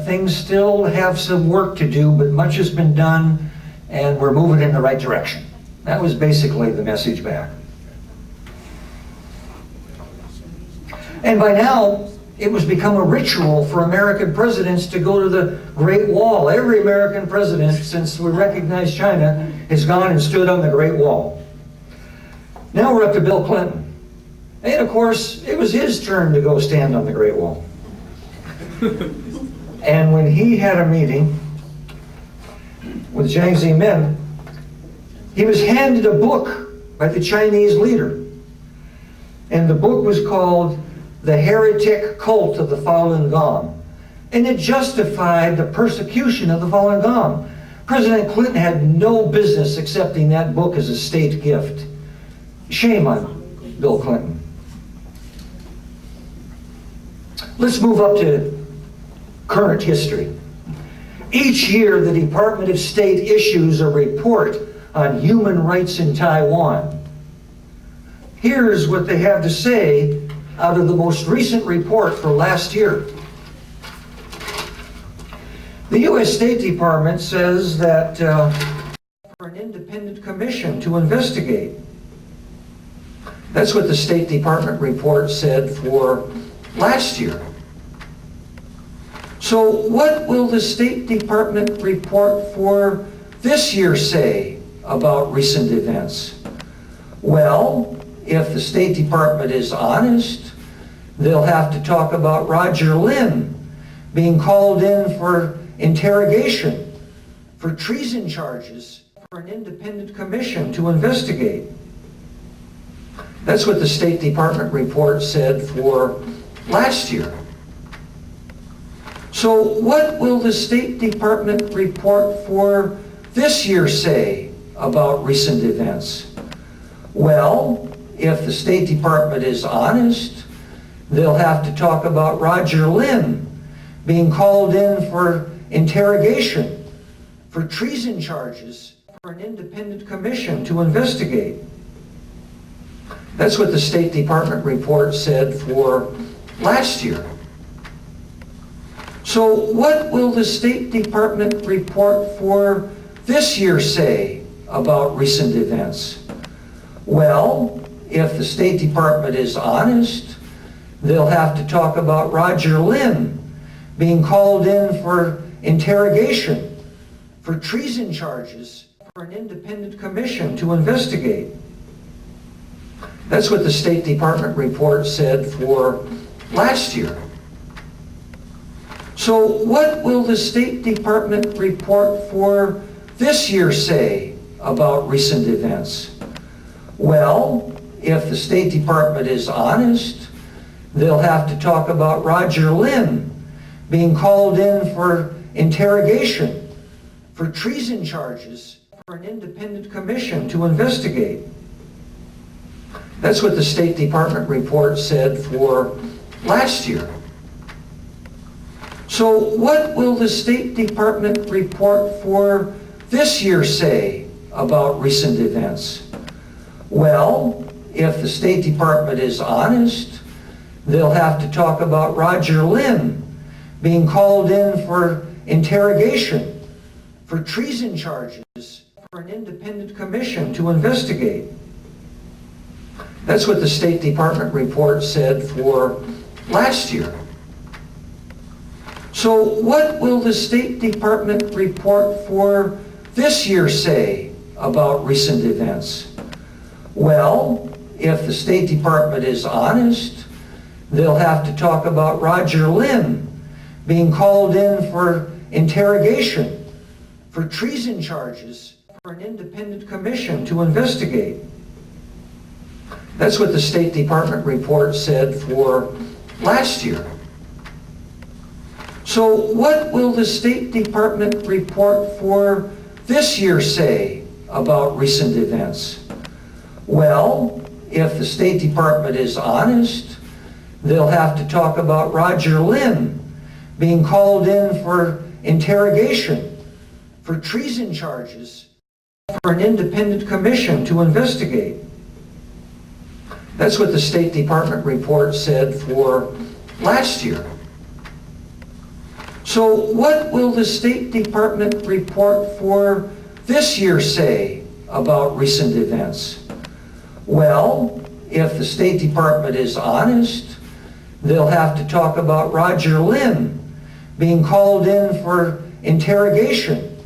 things still have some work to do, but much has been done, and we're moving in the right direction. That was basically the message back. And by now, it was become a ritual for American presidents to go to the Great Wall. Every American president, since we recognized China, has gone and stood on the Great Wall. Now we're up to Bill Clinton. And of course, it was his turn to go stand on the Great Wall. And when he had a meeting with Jiang Zemin, he was handed a book by the Chinese leader. And the book was called The Heretic Cult of the Falun Gong. And it justified the persecution of the Falun Gong. President Clinton had no business accepting that book as a state gift. Shame on Bill Clinton. Let's move up to current history. Each year, the Department of State issues a report on human rights in Taiwan. Here's what they have to say out of the most recent report for last year. The U.S. State Department says that for an independent commission to investigate. That's what the State Department report said for last year. So what will the State Department report for this year say about recent events? Well, if the State Department is honest, they'll have to talk about Roger Lynn being called in for interrogation for treason charges for an independent commission to investigate. That's what the State Department report said for last year. So what will the State Department report for this year say about recent events? Well, if the State Department is honest, they'll have to talk about Roger Lynn being called in for interrogation for treason charges for an independent commission to investigate. That's what the State Department report said for last year. So what will the State Department report for this year say about recent events? Well, if the State Department is honest, they'll have to talk about Roger Lynn being called in for interrogation for treason charges for an independent commission to investigate. That's what the State Department report said for last year. So what will the State Department report for this year say about recent events? Well, if the State Department is honest, they'll have to talk about Roger Lynn being called in for interrogation for treason charges for an independent commission to investigate. That's what the State Department report said for last year. So what will the State Department report for this year say about recent events? Well, if the State Department is honest, they'll have to talk about Roger Lynn being called in for interrogation for treason charges for an independent commission to investigate. That's what the State Department report said for last year. So what will the State Department report for this year say about recent events? Well, if the State Department is honest, they'll have to talk about Roger Lynn being called in for interrogation for treason charges for an independent commission to investigate. That's what the State Department report said for last year. So what will the State Department report for this year say about recent events? Well, if the State Department is honest, they'll have to talk about Roger Lynn being called in for interrogation for treason charges for an independent commission to investigate. That's what the State Department report said for last year. So what will the State Department report for this year say about recent events? Well, if the State Department is honest, they'll have to talk about Roger Lynn being called in for interrogation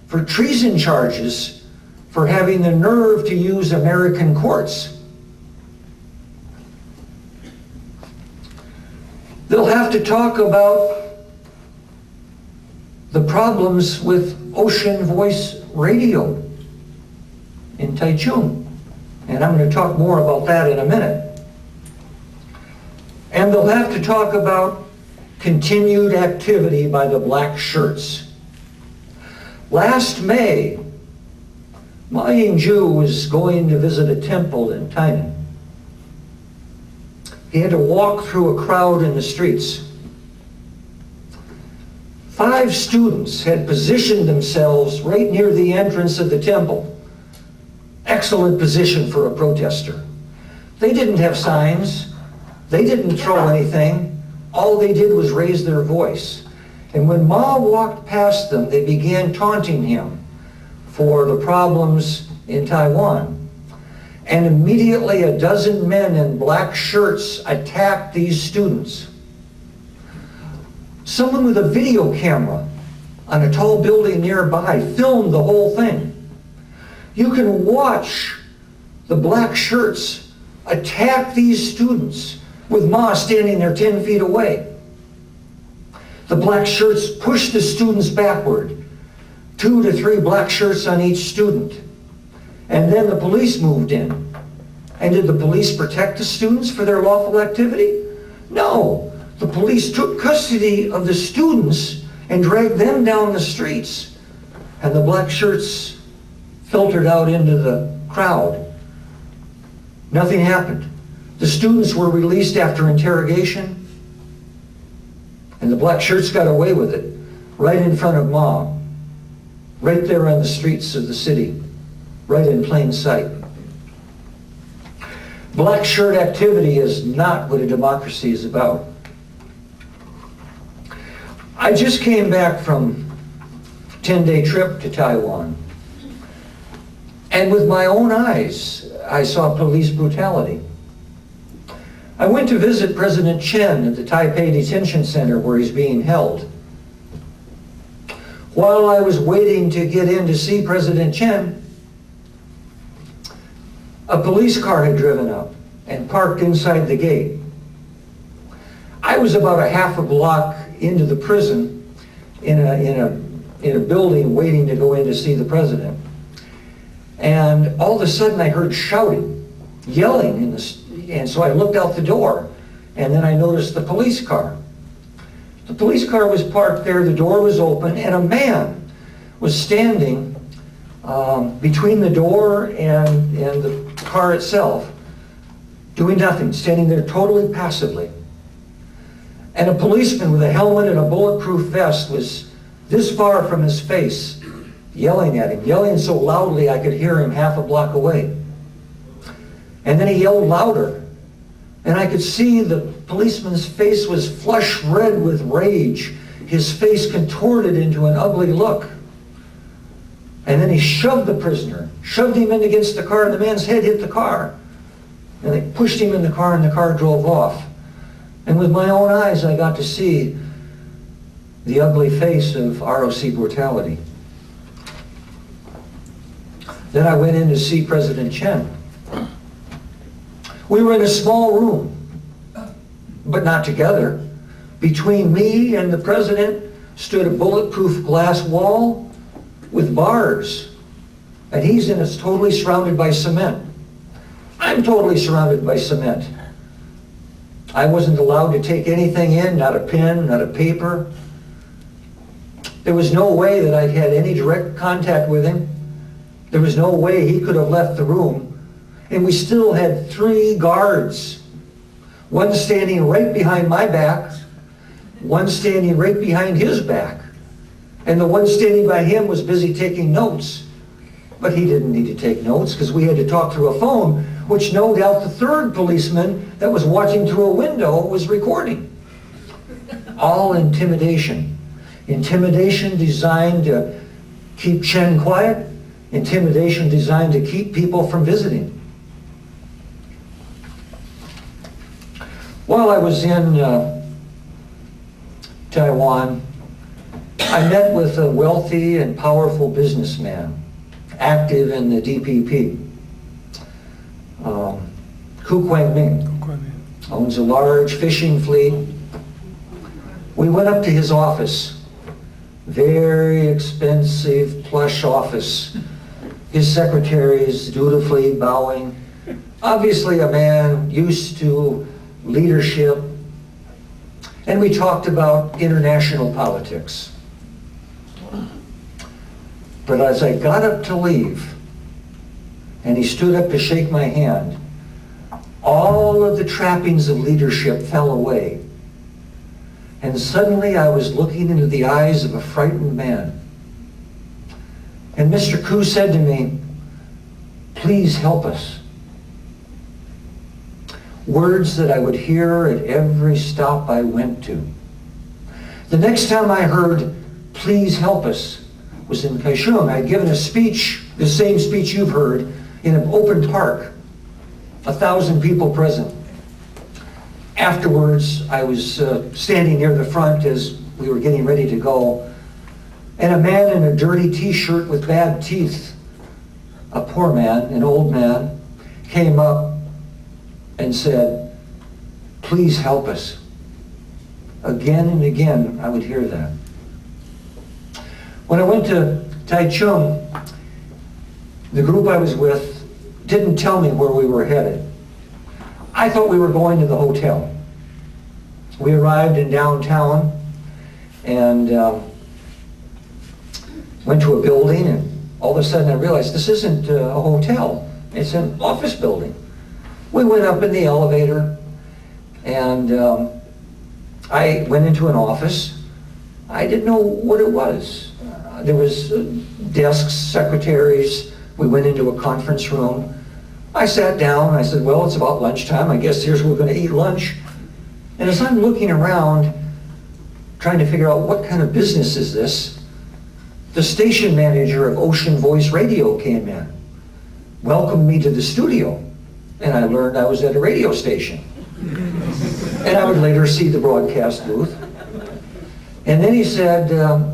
for treason charges for having the nerve to use American courts. They'll have to talk about the problems with Ocean Voice Radio in Taichung. And I'm going to talk more about that in a minute. And they'll have to talk about continued activity by the black shirts. Last May, Ma Ying-ju was going to visit a temple in Tainan. He had to walk through a crowd in the streets. 5 students had positioned themselves right near the entrance of the temple. Excellent position for a protester. They didn't have signs. They didn't throw anything. All they did was raise their voice. And when Ma walked past them, they began taunting him for the problems in Taiwan. And immediately a dozen men in black shirts attacked these students. Someone with a video camera on a tall building nearby filmed the whole thing. You can watch the black shirts attack these students with Ma standing there 10 feet away. The black shirts pushed the students backward, 2 to 3 black shirts on each student. And then the police moved in. And did the police protect the students for their lawful activity? No. The police took custody of the students and dragged them down the streets. And the black shirts filtered out into the crowd. Nothing happened. The students were released after interrogation. And the black shirts got away with it right in front of Ma, right there on the streets of the city, right in plain sight. Black shirt activity is not what a democracy is about. I just came back from a 10-day trip to Taiwan. And with my own eyes, I saw police brutality. I went to visit President Chen at the Taipei Detention Center where he's being held. While I was waiting to get in to see President Chen, a police car had driven up and parked inside the gate. I was about a half a block into the prison in a building waiting to go in to see the president. And all of a sudden I heard shouting, yelling, and so I looked out the door, and then I noticed the police car. The police car was parked there, the door was open, and a man was standing between the door and the car itself, doing nothing, standing there totally passively. And a policeman with a helmet and a bulletproof vest was this far from his face, yelling at him, yelling so loudly I could hear him half a block away. And then he yelled louder, and I could see the policeman's face was flush red with rage, his face contorted into an ugly look. And then he shoved the prisoner, shoved him in against the car, and the man's head hit the car. And they pushed him in the car, and the car drove off. And with my own eyes, I got to see the ugly face of ROC brutality. Then I went in to see President Chen. We were in a small room, but not together. Between me and the president stood a bulletproof glass wall with bars, and he's totally surrounded by cement. I'm totally surrounded by cement. I wasn't allowed to take anything in, not a pen, not a paper. There was no way that I'd had any direct contact with him. There was no way he could have left the room. And we still had 3 guards, one standing right behind my back, one standing right behind his back. And the one standing by him was busy taking notes. But he didn't need to take notes because we had to talk through a phone, which no doubt the 3rd policeman that was watching through a window was recording. All intimidation. Intimidation designed to keep Chen quiet. Intimidation designed to keep people from visiting. While I was in Taiwan, I met with a wealthy and powerful businessman, active in the DPP. Ku Kwang-ming owns a large fishing fleet. We went up to his office, very expensive plush office. His secretaries dutifully bowing. Obviously a man used to leadership. And we talked about international politics. But as I got up to leave, and he stood up to shake my hand, all of the trappings of leadership fell away. And suddenly I was looking into the eyes of a frightened man. And Mr. Ku said to me, "Please help us." Words that I would hear at every stop I went to. The next time I heard, "Please help us," was in Kaohsiung. I'd given a speech, the same speech you've heard, in an open park, 1,000 people present. Afterwards, I was standing near the front as we were getting ready to go, and a man in a dirty t-shirt with bad teeth a poor man, an old man, came up and said, "Please help us." Again and again, I would hear that. When I went to Taichung, the group I was with didn't tell me where we were headed. I thought we were going to the hotel. We arrived in downtown and went to a building, and all of a sudden I realized this isn't a hotel, it's an office building. We went up in the elevator, and I went into an office. I didn't know what it was. There was desks, secretaries. We went into a conference room. I sat down and I said, well, it's about lunchtime. I guess here's where we're going to eat lunch. And as I'm looking around, trying to figure out what kind of business is this, the station manager of Ocean Voice Radio came in, welcomed me to the studio, and I learned I was at a radio station. And I would later see the broadcast booth. And then he said,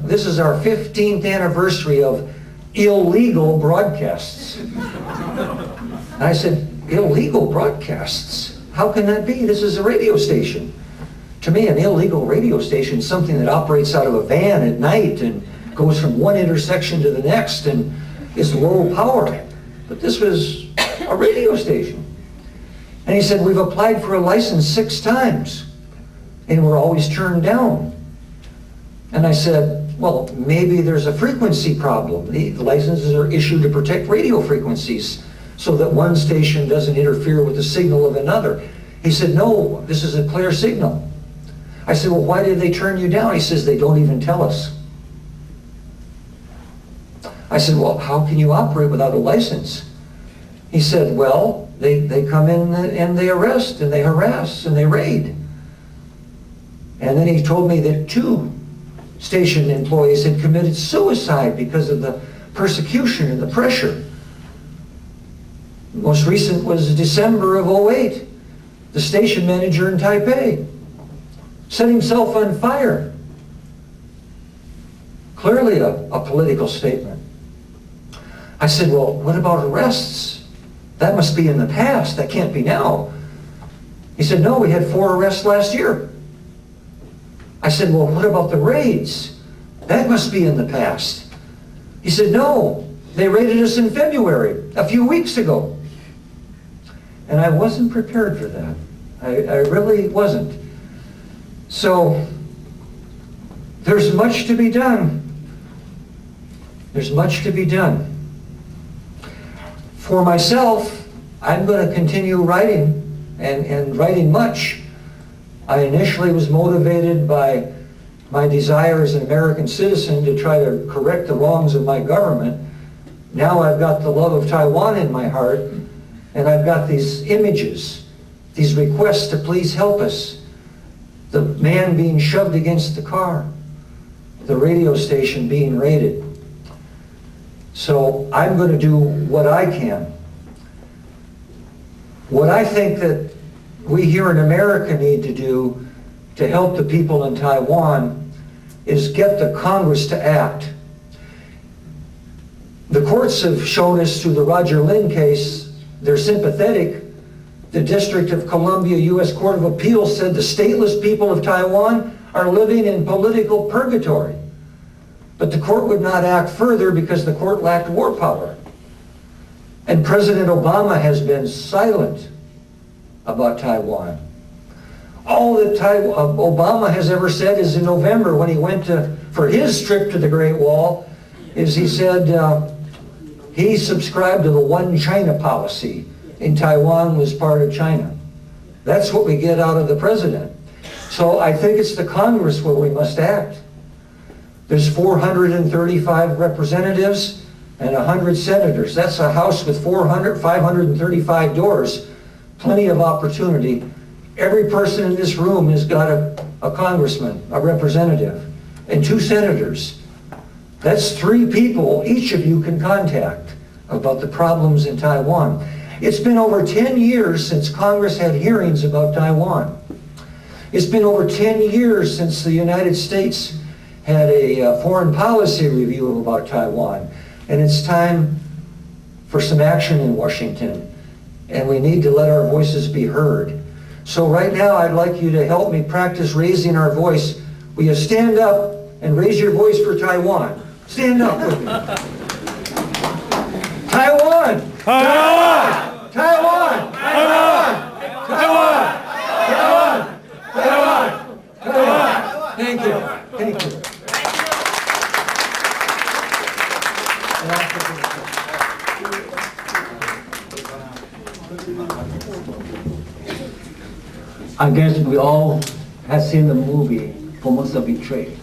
this is our 15th anniversary of illegal broadcasts. And I said, illegal broadcasts? How can that be? This is a radio station. To me, an illegal radio station is something that operates out of a van at night and goes from one intersection to the next and is low power. But this was a radio station. And he said, we've applied for a license 6 times, and we're always turned down. And I said, well, maybe there's a frequency problem. The licenses are issued to protect radio frequencies so that one station doesn't interfere with the signal of another. He said, no, this is a clear signal. I said, well, why did they turn you down? He says, they don't even tell us. I said, well, how can you operate without a license? He said, well, they come in and they arrest and they harass and they raid. And then he told me that 2 station employees had committed suicide because of the persecution and the pressure. The most recent was December of 2008. The station manager in Taipei set himself on fire. Clearly a political statement. I said, well, what about arrests? That must be in the past. That can't be now. He said, no, we had 4 arrests last year. I said, well, what about the raids? That must be in the past. He said, no, they raided us in February, a few weeks ago. And I wasn't prepared for that. I really wasn't. So, there's much to be done. There's much to be done. For myself, I'm going to continue writing, and writing much. I initially was motivated by my desire as an American citizen to try to correct the wrongs of my government. Now I've got the love of Taiwan in my heart, and I've got these images, these requests to please help us. The man being shoved against the car, the radio station being raided. So I'm going to do what I can. What I think that we here in America need to do to help the people in Taiwan is get the Congress to act. The courts have shown us through the Roger Lin case, they're sympathetic. The District of Columbia U.S. Court of Appeals said the stateless people of Taiwan are living in political purgatory. But the court would not act further because the court lacked war power. And President Obama has been silent about Taiwan. All that Obama has ever said is in November when he went for his trip to the Great Wall, is he said he subscribed to the one China policy, and Taiwan was part of China. That's what we get out of the president. So I think it's the Congress where we must act. There's 435 representatives and 100 senators. That's a House with 535 doors. Plenty of opportunity. Every person in this room has got a congressman, a representative, and 2 senators. That's 3 people each of you can contact about the problems in Taiwan. It's been over 10 years since Congress had hearings about Taiwan. It's been over 10 years since the United States had a foreign policy review about Taiwan. And it's time for some action in Washington, and we need to let our voices be heard. So right now, I'd like you to help me practice raising our voice. Will you stand up and raise your voice for Taiwan? Stand up with me. Taiwan! Taiwan! Taiwan! Taiwan! Taiwan! Taiwan! Taiwan! Taiwan! Thank you. Thank you. I guess we all have seen the movie Formosa Betrayed.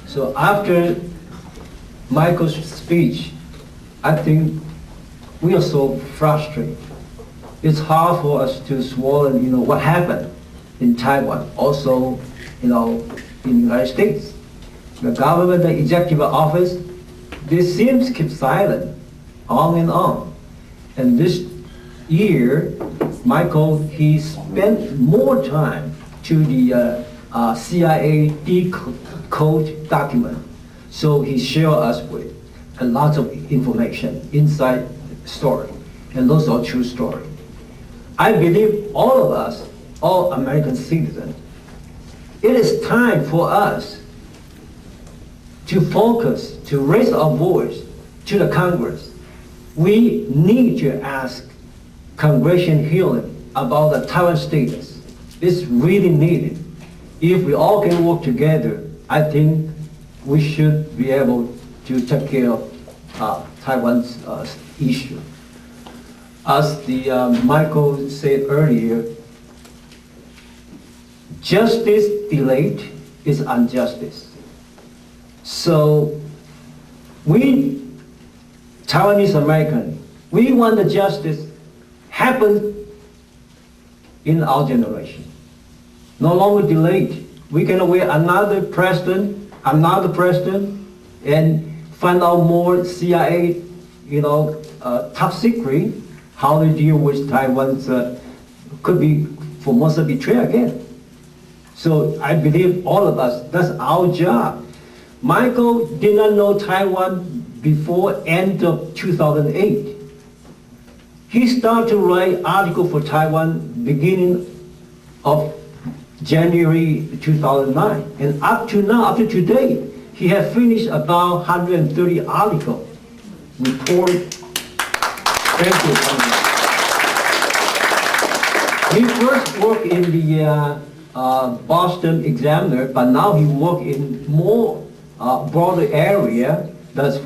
So after Michael's speech, I think we are so frustrated. It's hard for us to swallow, what happened in Taiwan, also, in the United States. The government, the executive office, they seem to keep silent, on and on. And this year, Michael, he spent more time to the CIA decode document. So he shared us with a lot of information inside the story. And those are true stories. I believe all of us, all American citizens, it is time for us to focus, to raise our voice to the Congress. We need to ask congressional hearing about the Taiwan status. It's really needed. If we all can work together, I think we should be able to take care of Taiwan's issue. As Michael said earlier, justice delayed is injustice. So we, Taiwanese American, we want the justice happen in our generation. No longer delayed. We can wait another president, and find out more CIA, top secret, how to deal with Taiwan's, could be Formosa betrayal again. So I believe all of us, that's our job. Michael did not know Taiwan before end of 2008. He started to write article for Taiwan beginning of January 2009. And up to now, up to today, he has finished about 130 articles, report. Thank you. He first worked in the Boston Examiner, but now he works in more broader area, that's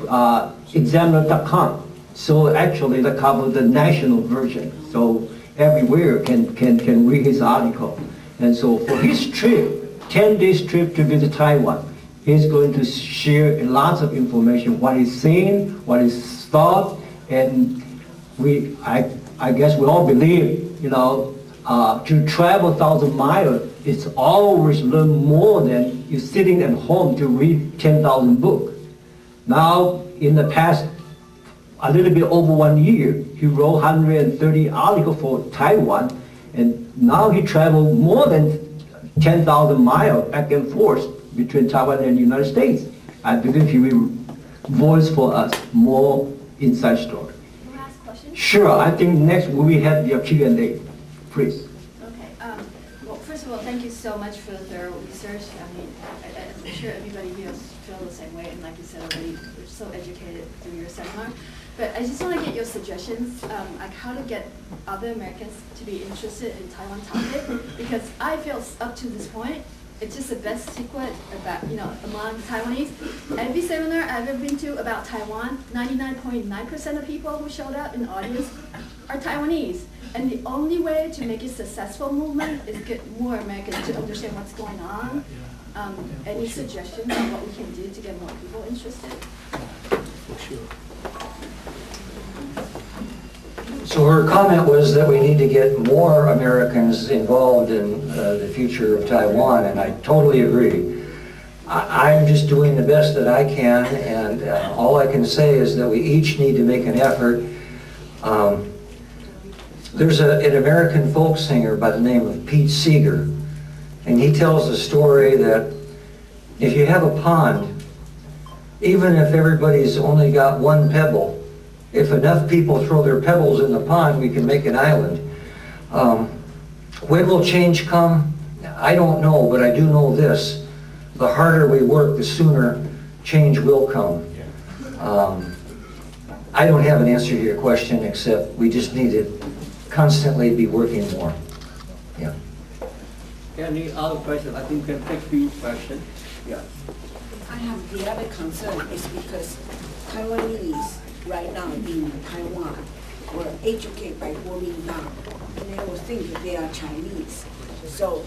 examiner.com. So actually that covers the national version. So everywhere can read his article. And so for his trip, 10 days trip to visit Taiwan, he's going to share lots of information, what he's saying, what his thought, and I guess we all believe, to travel 1,000 miles, it's always learn more than you sitting at home to read 10,000 books. Now, in the past, a little bit over 1 year, he wrote 130 articles for Taiwan, and now he traveled more than 10,000 miles back and forth between Taiwan and the United States. I believe he will voice for us more inside story. Last question? Sure, I think next we will have the Q&A, please. Okay. Well, first of all, thank you so much for the thorough research. I mean, I'm sure everybody here feels the same way, and like you said already, we're so educated through your seminar. But I just want to get your suggestions, like how to get other Americans to be interested in Taiwan topic, because I feel up to this point, it's just the best secret about, among Taiwanese. Every seminar I've ever been to about Taiwan, 99.9% of people who showed up in the audience are Taiwanese. And the only way to make it a successful movement is get more Americans to understand what's going on. Any suggestions on what we can do to get more people interested? For sure. So her comment was that we need to get more Americans involved in the future of Taiwan, and I totally agree. I'm just doing the best that I can, and all I can say is that we each need to make an effort. There's an American folk singer by the name of Pete Seeger, and he tells the story that if you have a pond, even if everybody's only got one pebble, if enough people throw their pebbles in the pond, we can make an island. When will change come? I don't know, but I do know this. The harder we work, the sooner change will come. I don't have an answer to your question, except we just need to constantly be working more. Yeah. Any other question? I think we can take few questions. Yeah. I have the other concern is because Taiwanese right now in Taiwan were educated by Kuomintang, and they will think that they are Chinese. So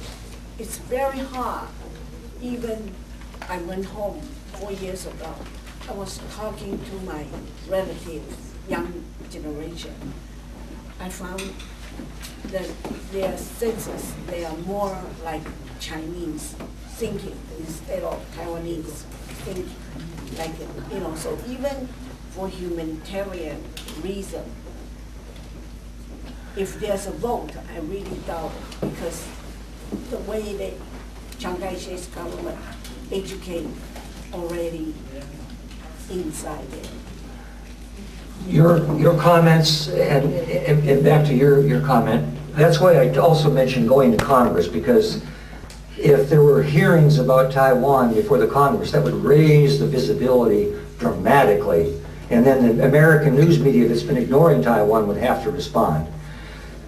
it's very hard. Even I went home 4 years ago. I was talking to my relatives, young generation. I found that their senses, they are more like Chinese thinking instead of Taiwanese thinking. Like, you know, so even for humanitarian reason, if there's a vote, I really doubt it, because the way that Chiang Kai-shek's government educate already inside it. Your comments, and back to your comment, that's why I also mentioned going to Congress, because if there were hearings about Taiwan before the Congress, that would raise the visibility dramatically. And then the American news media that's been ignoring Taiwan would have to respond.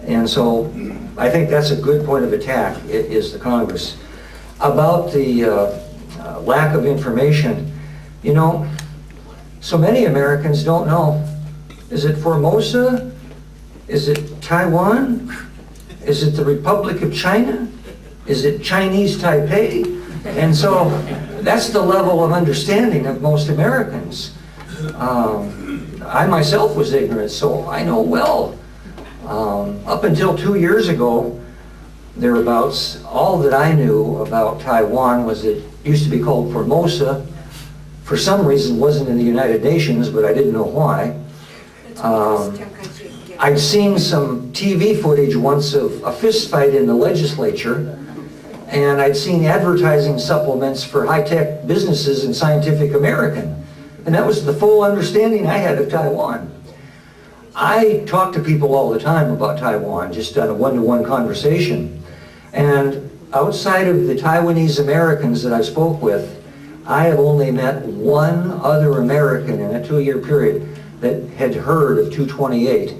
And so I think that's a good point of attack, is the Congress. About the lack of information, you know, so many Americans don't know. Is it Formosa? Is it Taiwan? Is it the Republic of China? Is it Chinese Taipei? And so that's the level of understanding of most Americans. I myself was ignorant, so I know well. Up until 2 years ago, thereabouts, all that I knew about Taiwan was it used to be called Formosa. For some reason, wasn't in the United Nations, but I didn't know why. I'd seen some TV footage once of a fist fight in the legislature, and I'd seen advertising supplements for high-tech businesses in Scientific American. And that was the full understanding I had of Taiwan. I talk to people all the time about Taiwan, just on a one-to-one conversation. And outside of the Taiwanese Americans that I spoke with, I have only met one other American in a 2-year period that had heard of 228,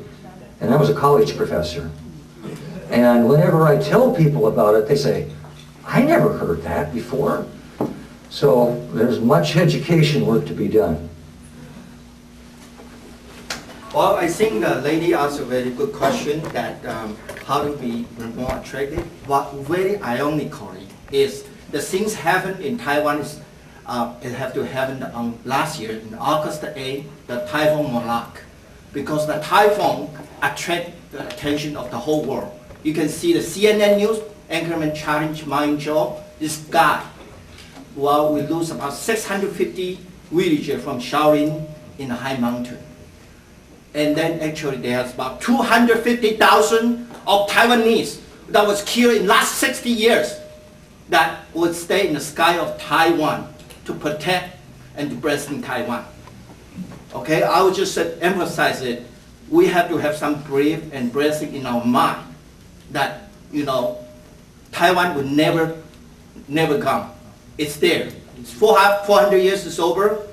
and that was a college professor. And whenever I tell people about it, they say, I never heard that before. So there's much education work to be done. Well, I think the lady asked a very good question that how to be more attractive. What very ironically is the things happened in Taiwan is it have to happen on last year, in August 8th, the typhoon monarch. Because the typhoon attract the attention of the whole world. You can see the CNN news, Anchorman challenge Ma Ying-jeou, this guy. Well, we lose about 650 villagers from Shaolin in the high mountain. And then actually there's about 250,000 of Taiwanese that was killed in last 60 years that would stay in the sky of Taiwan to protect and to represent Taiwan. Okay, I would just emphasize it. We have to have some brave and blessing in our mind that, you know, Taiwan will never come. It's there. It's 400 years is over.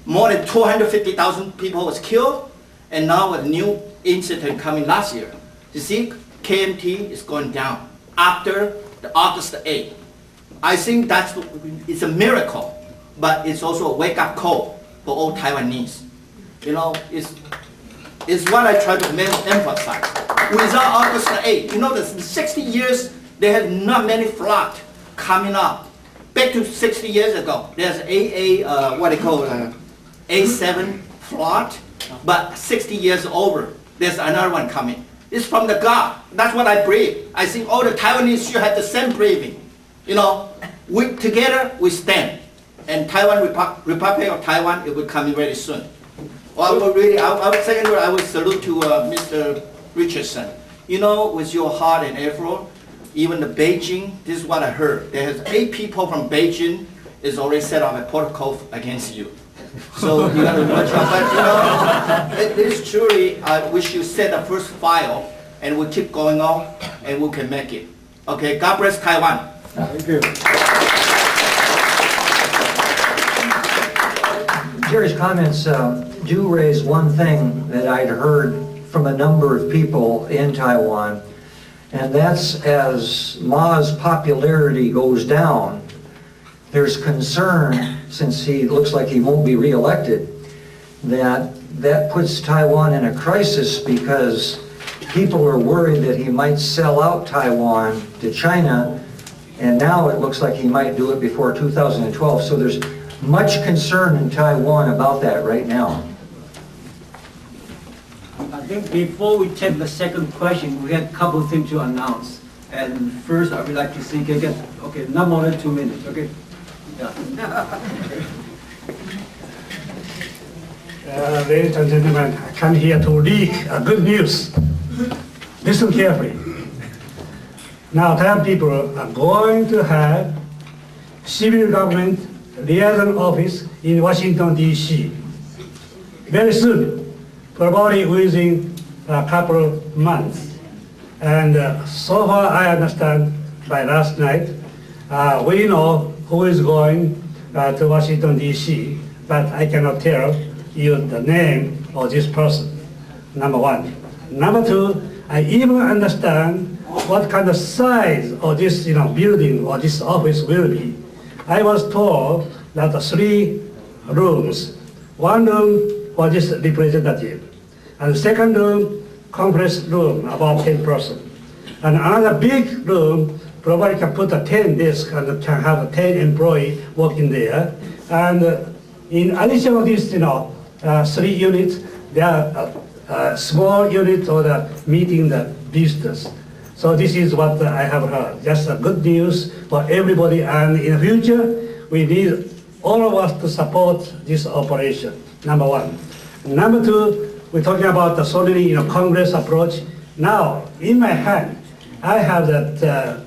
More than 250,000 people was killed. And now a new incident coming last year. You see, KMT is going down after the August 8th. I think it's a miracle, but it's also a wake-up call for all Taiwanese. You know, it's what I try to emphasize. Without August 8th, you know, the 60 years, there have not many floods coming up. Back to 60 years ago, there's A7 flood. But 60 years over, there's another one coming. It's from the God. That's what I believe. I think all the Taiwanese should have the same believing. You know, together we stand. And Taiwan, Republic of Taiwan, it will come very soon. Well, I would salute to Mr. Richardson. You know, with your heart and effort, even the Beijing, this is what I heard. There's 8 people from Beijing is already set up a protocol against you. So you got to watch out. But you know, It is truly, we should set the first file, and we keep going on, and we can make it. Okay, God bless Taiwan. Thank you. Jerry's comments do raise one thing that I'd heard from a number of people in Taiwan, and that's as Ma's popularity goes down, there's concern, since he looks like he won't be reelected, that puts Taiwan in a crisis because people are worried that he might sell out Taiwan to China, and now it looks like he might do it before 2012. So there's much concern in Taiwan about that right now. I think before we take the second question, we had a couple of things to announce. And first, I would like to see, okay, not more than 2 minutes, okay? Yeah. Ladies and gentlemen, I come here to leak good news. Listen carefully. Now, Taiwan people are going to have civil government liaison office in Washington, D.C. very soon, probably within a couple of months. And so far I understand by last night, we know who is going to Washington, D.C., but I cannot tell you the name of this person, number one. Number two, I even understand what kind of size of this building or this office will be. I was told that 3 rooms, 1 room for this representative, and the second room, conference room, about 10 persons. And another big room, probably can put a 10 desk and can have 10 employees working there. And in addition to this, 3 units, there are small units for the meeting the visitors. So this is what I have heard. Just good news for everybody, and in the future, we need all of us to support this operation, number one. Number two, we're talking about the so many Congress approach. Now, in my hand, I have that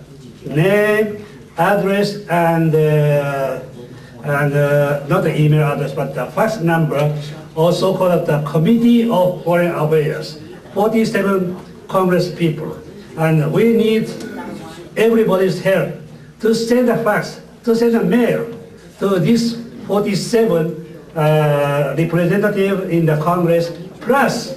name, address, and not the email address, but the fax number, also called the Committee of Foreign Affairs, 47 Congress people. And we need everybody's help to send a fax, to send a mail to these 47 representatives in the Congress, plus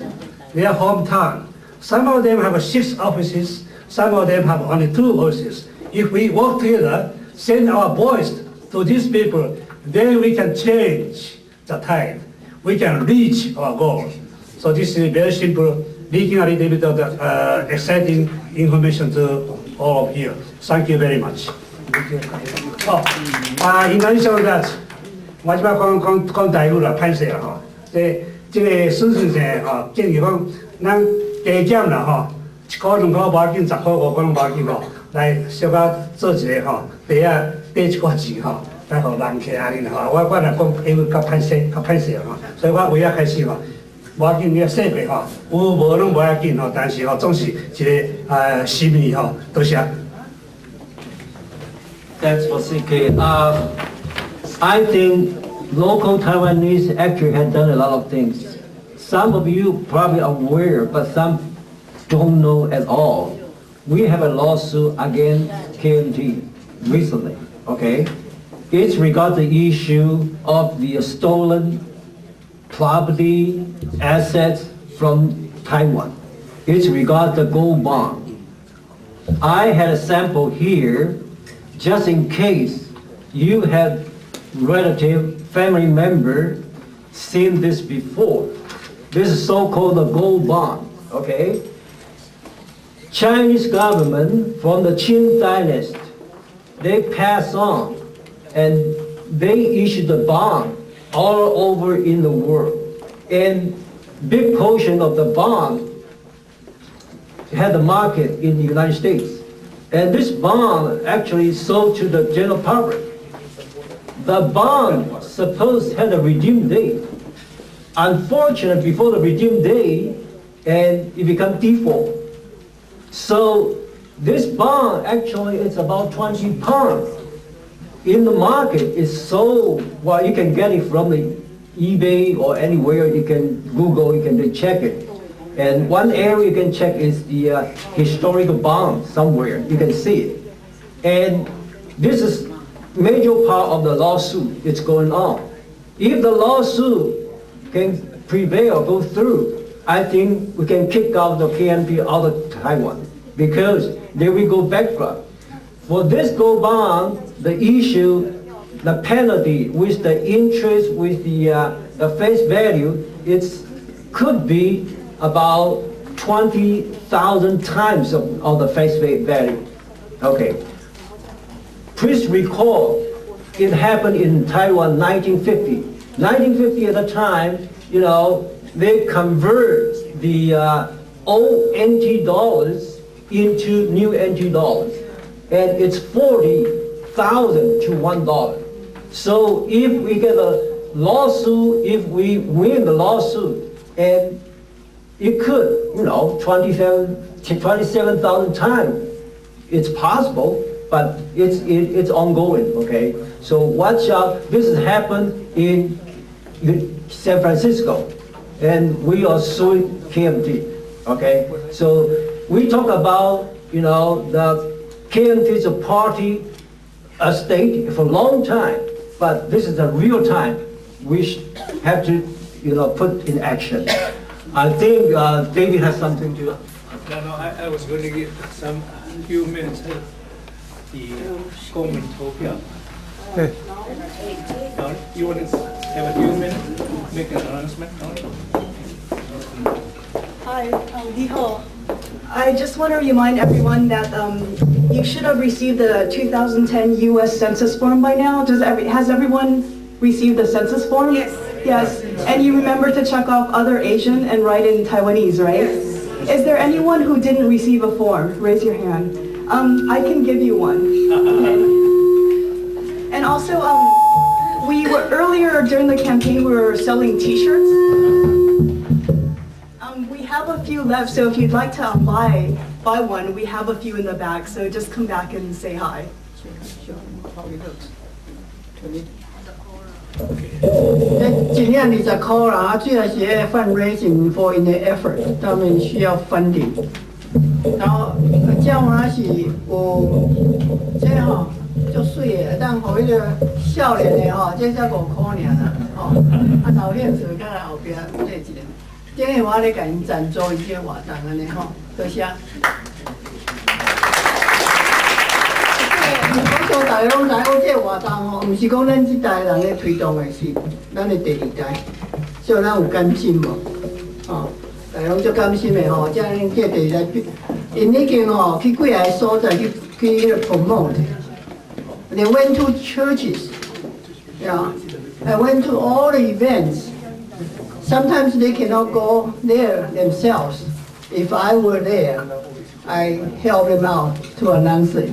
their hometown. Some of them have 6 offices, some of them have only 2 offices. If we work together, send our voice to these people, then we can change the tide. We can reach our goal. So this is very simple, leaking a little bit of the exciting information to all of you. Thank you very much. In addition to that, 마지막 건 다이루라 판세라 하.这个孙先生哈，建议讲，咱加减啦哈，1块2块无要紧，10块5块拢无要紧吼，来小可做一个吼，底下缀1块钱吼，来互人客安尼啦吼。我来讲，因为较歹势吼，所以我为了开始吼。无要紧，你设备吼，有无拢无要紧吼，但是吼总是一个心意吼，多谢。Thanks for CK. I think local Taiwanese actually have done a lot of things. Some of you probably are aware, but some don't know at all. We have a lawsuit against KMT recently, okay? It's regarding the issue of the stolen property, assets from Taiwan. It's regarding the gold bond. I had a sample here, just in case you have relative, family member seen this before. This is so-called the gold bond, okay? Chinese government from the Qing dynasty, they pass on and they issue the bond all over in the world. And big portion of the bond had the market in the United States. And this bond actually sold to the general public. The bond supposed had a redeem date. Unfortunately, before the redeem date, and it become default. So this bond actually is about 20 pounds. In the market, it's sold, well, you can get it from the eBay or anywhere, you can Google, you can check it. And one area you can check is the historical bond somewhere. You can see it. And this is major part of the lawsuit that's going on. If the lawsuit can prevail, go through, I think we can kick out the KNP out of Taiwan because they will go bankrupt. For this gold bond, the issue, the penalty with the interest, with the face value, it could be about 20,000 times of the face value. Okay. Please recall, it happened in Taiwan 1950. 1950 at the time, you know, they convert the old NT dollars into new NT dollars. And it's 40,000 to $1. So if we get a lawsuit, if we win the lawsuit, and it could, you know, 27,000 times. It's possible, but it's ongoing, okay? So watch out. This has happened in San Francisco, and we are suing KMT, okay? So we talk about, you know, the KMT is a party, a state for a long time, but this is a real time. We have to, you know, put in action. I think David has something to. No, I was going to give some few minutes of the 公民投票. You want to have a few minutes, make an announcement? Hi, D080. I just want to remind everyone that you should have received the 2010 U.S. Census form by now. Has everyone received the census form? Yes. Yes. And you remember to check off other Asian and write in Taiwanese, right? Yes. Is there anyone who didn't receive a form? Raise your hand. I can give you one. Okay. And also, we were earlier during the campaign, we were selling T-shirts. We have a few left, so if you'd like to buy one, we have a few in the back. So just come back and say hi. 尽量20块啦，主要是 fundraising for in the effort， 他们需要 funding。然后这样话是有这吼足水的，当互迄个少年的吼，这才5块尔啦，吼。啊，老现实甲来后边这一个，这个我咧甲因赞助伊这活动安尼吼，多谢。我想大家拢知，我这个活动吼，毋是讲咱这代人咧推动的，是咱的第二代，所以咱有甘心无？吼，大家拢足甘心的吼，这样这第二代，因已经吼去几个所在去迄个 promote。They went to churches, yeah. I went to all the events. Sometimes they cannot go there themselves. If I were there, I help them out to announce it.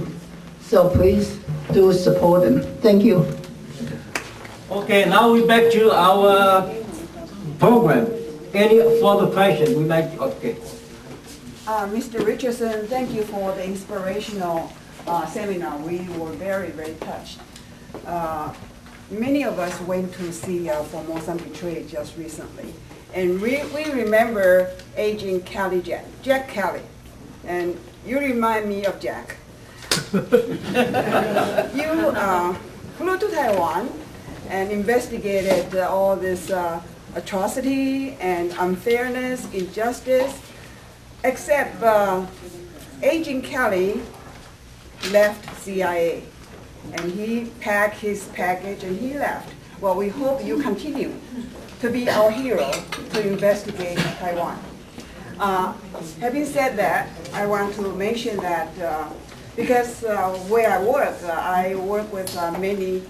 So please do support them. Thank you. Okay, now we back to our program. Any further question? We might, okay. Mr. Richardson, thank you for the inspirational seminar. We were very, very touched. Many of us went to see Formosa Betrayed just recently. And we remember aging Jack Kelly. And you remind me of Jack. You flew to Taiwan and investigated all this atrocity and unfairness, injustice, except Agent Kelly left CIA and he packed his package and he left. Well, we hope you continue to be our hero to investigate Taiwan. Having said that, I want to mention that because where I work with many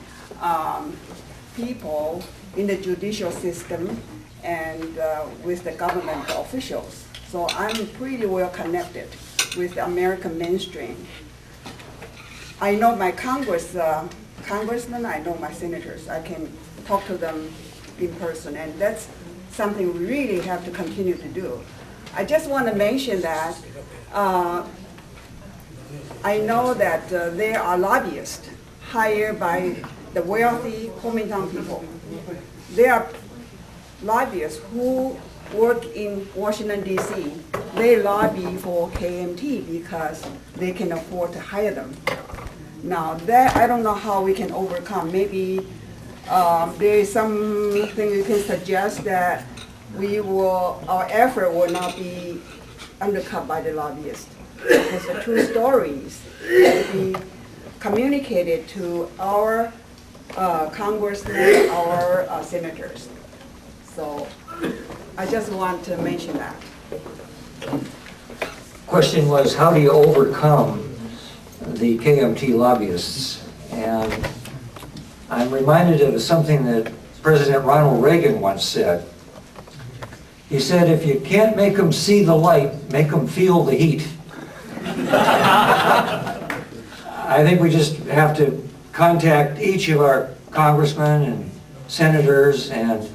people in the judicial system and with the government officials. So I'm pretty well connected with the American mainstream. I know my congressmen, I know my senators. I can talk to them in person, and that's something we really have to continue to do. I just want to mention that I know that there are lobbyists hired by the wealthy Kuomintang people. They are lobbyists who work in Washington D.C., they lobby for KMT because they can afford to hire them. Now that, I don't know how we can overcome. Maybe there is something you can suggest that our effort will not be undercut by the lobbyists. Because the true stories will be communicated to our congressmen, our senators. So I just want to mention that. Question was, how do you overcome the KMT lobbyists? And I'm reminded of something that President Ronald Reagan once said. He said, if you can't make them see the light, make them feel the heat. I think we just have to contact each of our congressmen and senators and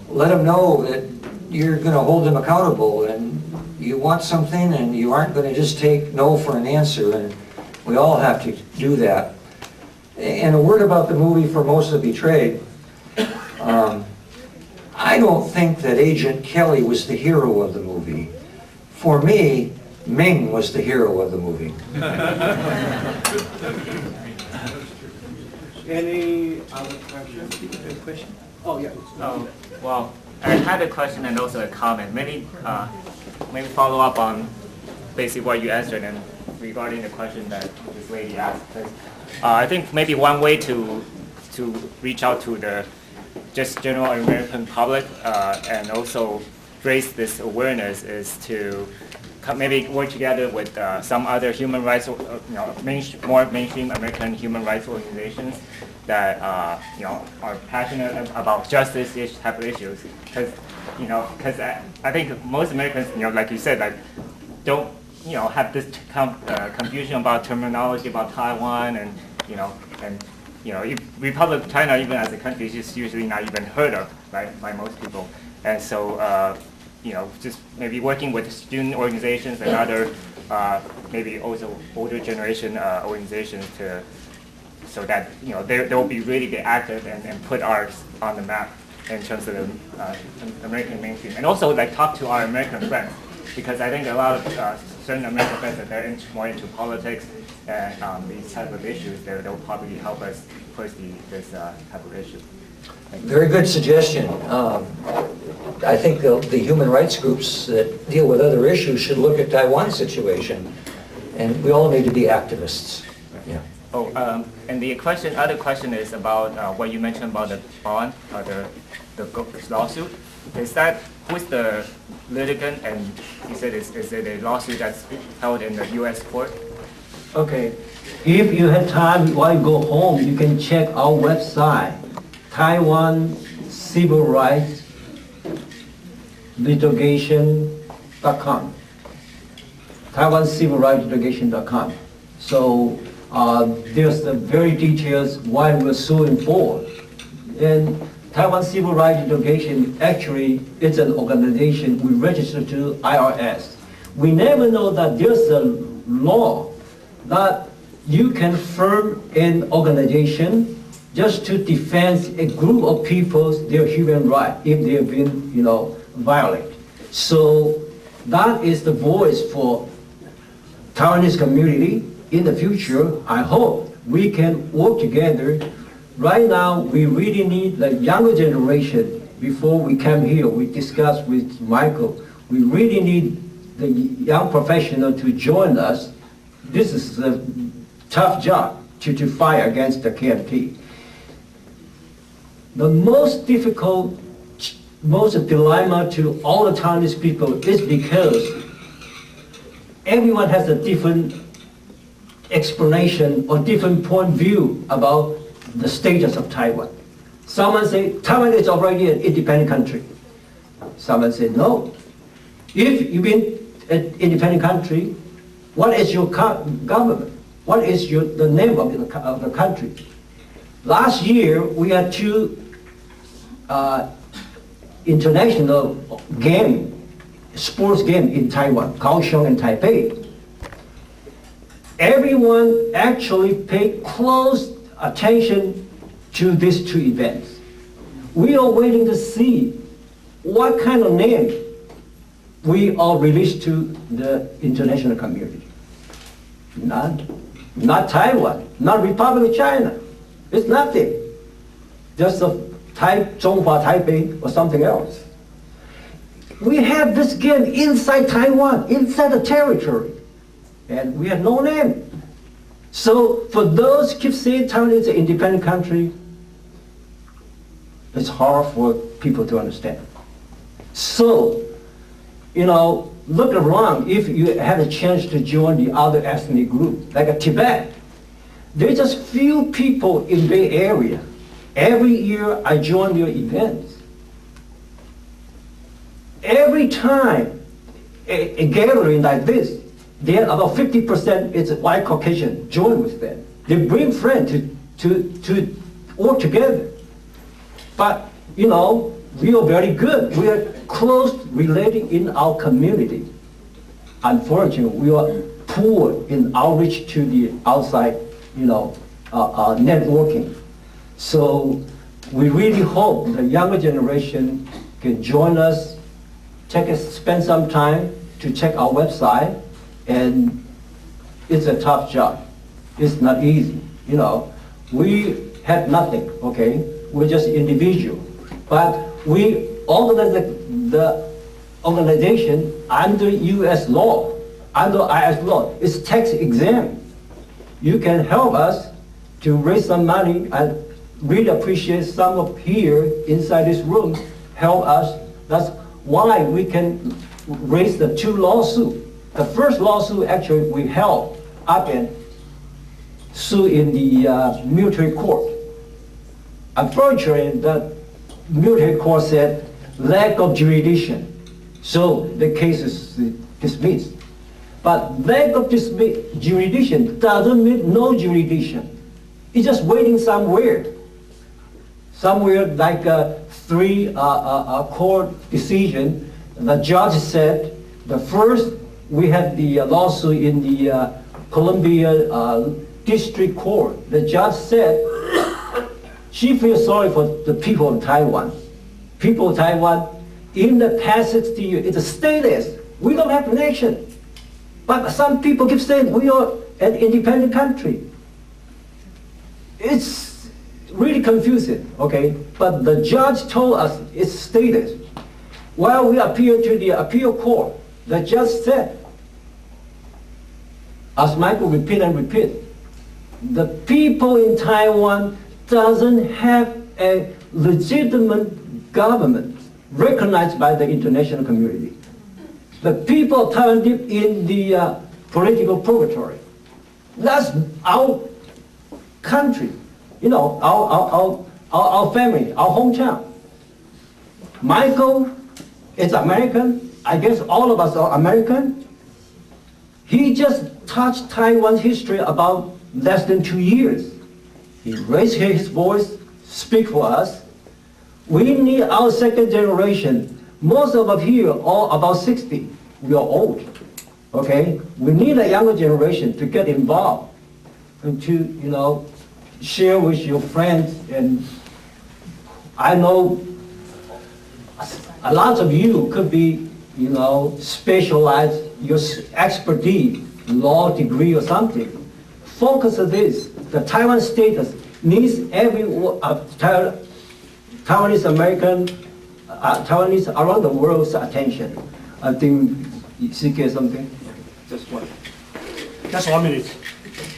let them know that you're going to hold them accountable and you want something and you aren't going to just take no for an answer, and we all have to do that. And a word about the movie Formosa Betrayed. I don't think that Agent Kelly was the hero of the movie. For me, Ming was the hero of the movie. Any other question? Oh, yeah. Well, I had a question and also a comment. Maybe follow up on basically what you answered and regarding the question that this lady asked. I think maybe one way to reach out to the just general American public and also raise this awareness is to maybe work together with some other human rights, more mainstream American human rights organizations that are passionate about justice type of issues. Because I think most Americans, like you said, like don't have this confusion about terminology about Taiwan and Republic of China even as a country is just usually not even heard of, right, by most people. And so just maybe working with student organizations and other maybe also older generation organizations so that they'll be really get active and put ours on the map in terms of the American mainstream, and also like talk to our American friends, because I think a lot of certain American friends that they're more into politics and these type of issues, they'll probably help us push this type of issue. Very good suggestion. I think the human rights groups that deal with other issues should look at Taiwan's situation, and we all need to be activists. Yeah. Oh, and the other question is about what you mentioned about the bond or the lawsuit. Is that who's the litigant? And you said is it a lawsuit that's held in the U.S. court? Okay. If you have time while you go home, you can check our website, Taiwan Civil Rights Litigation.com. Taiwan Civil Rights Litigation.com. So there's the very details why we're suing for. And Taiwan Civil Rights Litigation actually is an organization we registered to IRS. We never know that there's a law that you can form an organization just to defend a group of people's their human rights if they have been, violated. So that is the voice for Taiwanese community. In the future, I hope we can work together. Right now, we really need the younger generation. Before we came here, we discussed with Michael, we really need the young professional to join us. This is a tough job to fight against the KMT. The most difficult, most dilemma to all the Taiwanese people is because everyone has a different explanation or different point of view about the status of Taiwan. Someone say Taiwan is already an independent country. Someone say no. If you've been an independent country, what is your government? What is the name of the country? Last year we had two international sports game in Taiwan, Kaohsiung and Taipei. Everyone actually paid close attention to these two events. We are waiting to see what kind of name we all release to the international community? Not Taiwan, not Republic of China. It's nothing. Just a Zhonghua Taipei or something else. We have this game inside Taiwan, inside the territory, and we have no name. So for those who keep saying Taiwan is an independent country, it's hard for people to understand. So, look around if you have a chance to join the other ethnic group, like Tibet. There's just few people in Bay Area. Every year I join your events. Every time a gathering like this, then about 50% is white Caucasian join with them. They bring friends to work together. But, we are very good. We are close relating in our community. Unfortunately, we are poor in outreach to the outside, networking. So we really hope the younger generation can join us, spend some time to check our website, and it's a tough job. It's not easy, We have nothing, okay? We're just individual. But we organize the organization under U.S. law, under IS law. It's tax exempt. You can help us to raise some money. I really appreciate some of here inside this room help us. That's why we can raise the 2 lawsuits. The first lawsuit actually we held up and sue in the military court. Unfortunately, the military court said lack of jurisdiction, so the case is dismissed. But lack of jurisdiction doesn't mean no jurisdiction. It's just waiting somewhere. Somewhere like a 3 court decision, the judge said, the first we had the lawsuit in the Columbia District Court. The judge said she feels sorry for the people of Taiwan. People of Taiwan, in the past 60 years, it's a stateless. We don't have a nation. But some people keep saying we are an independent country. It's really confusing, okay? But the judge told us it's stateless. While we appeal to the appeal court, the judge said, as Michael repeat and repeat, the people in Taiwan doesn't have a legitimate government recognized by the international community. The people of Taiwan live in the political purgatory. That's our country, our family, our hometown. Michael is American. I guess all of us are American. He just touched Taiwan's history about less than 2 years. He raised his voice, speak for us. We need our second generation. Most of us here are about 60. We are old, okay? We need a younger generation to get involved and to, share with your friends. And I know a lot of you could be, specialized, your expertise, law degree or something. Focus on this. The Taiwan status needs every Taiwanese American, Taiwanese around the world's attention. I think CK something. Just one. Just 1 minute.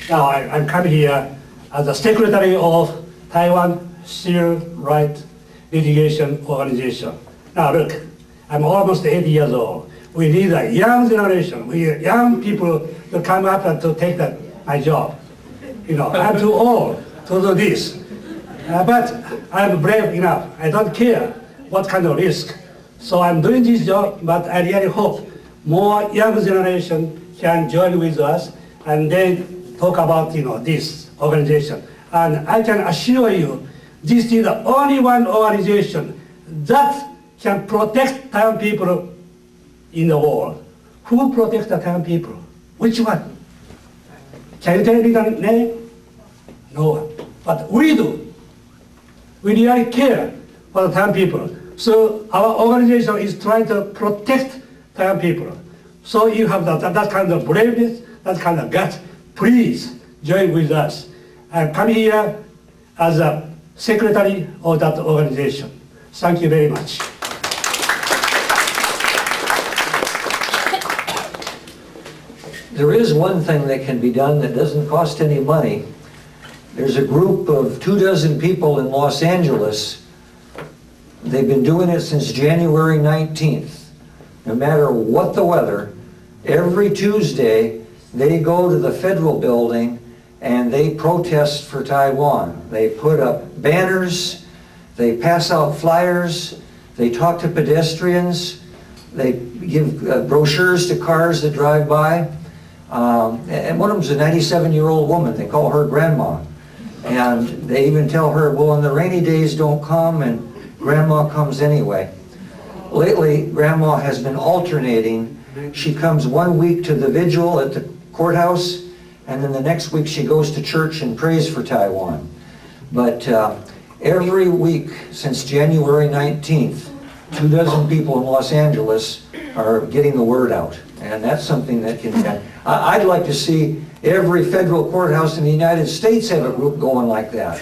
Now I'm coming here as the secretary of Taiwan Civil Rights Litigation Organization. Now look, I'm almost 80 years old. We need a young generation. We need young people to come up and to take my job. I'm too old to do this. But I'm brave enough. I don't care what kind of risk. So I'm doing this job, but I really hope more young generation can join with us and then talk about this organization. And I can assure you, this is the only one organization that can protect Taiwan people in the world. Who protects the Taiwan people? Which one? Can you tell me the name? No one. But we do. We really care for the Taiwan people. So our organization is trying to protect Taiwan people. So you have that kind of braveness, that kind of guts, please join with us. I'm coming here as a secretary of that organization. Thank you very much. There is one thing that can be done that doesn't cost any money. There's a group of 24 people in Los Angeles. They've been doing it since January 19th. No matter what the weather, every Tuesday they go to the federal building and they protest for Taiwan. They put up banners, they pass out flyers, they talk to pedestrians, they give brochures to cars that drive by. And one of them's a 97-year-old woman. They call her Grandma. And they even tell her, well, when the rainy days don't come, and Grandma comes anyway. Lately, Grandma has been alternating. She comes 1 week to the vigil at the courthouse, and then the next week she goes to church and prays for Taiwan. But every week since January 19th, 24 people in Los Angeles are getting the word out. And that's something that can happen. I'd like to see every federal courthouse in the United States have a group going like that.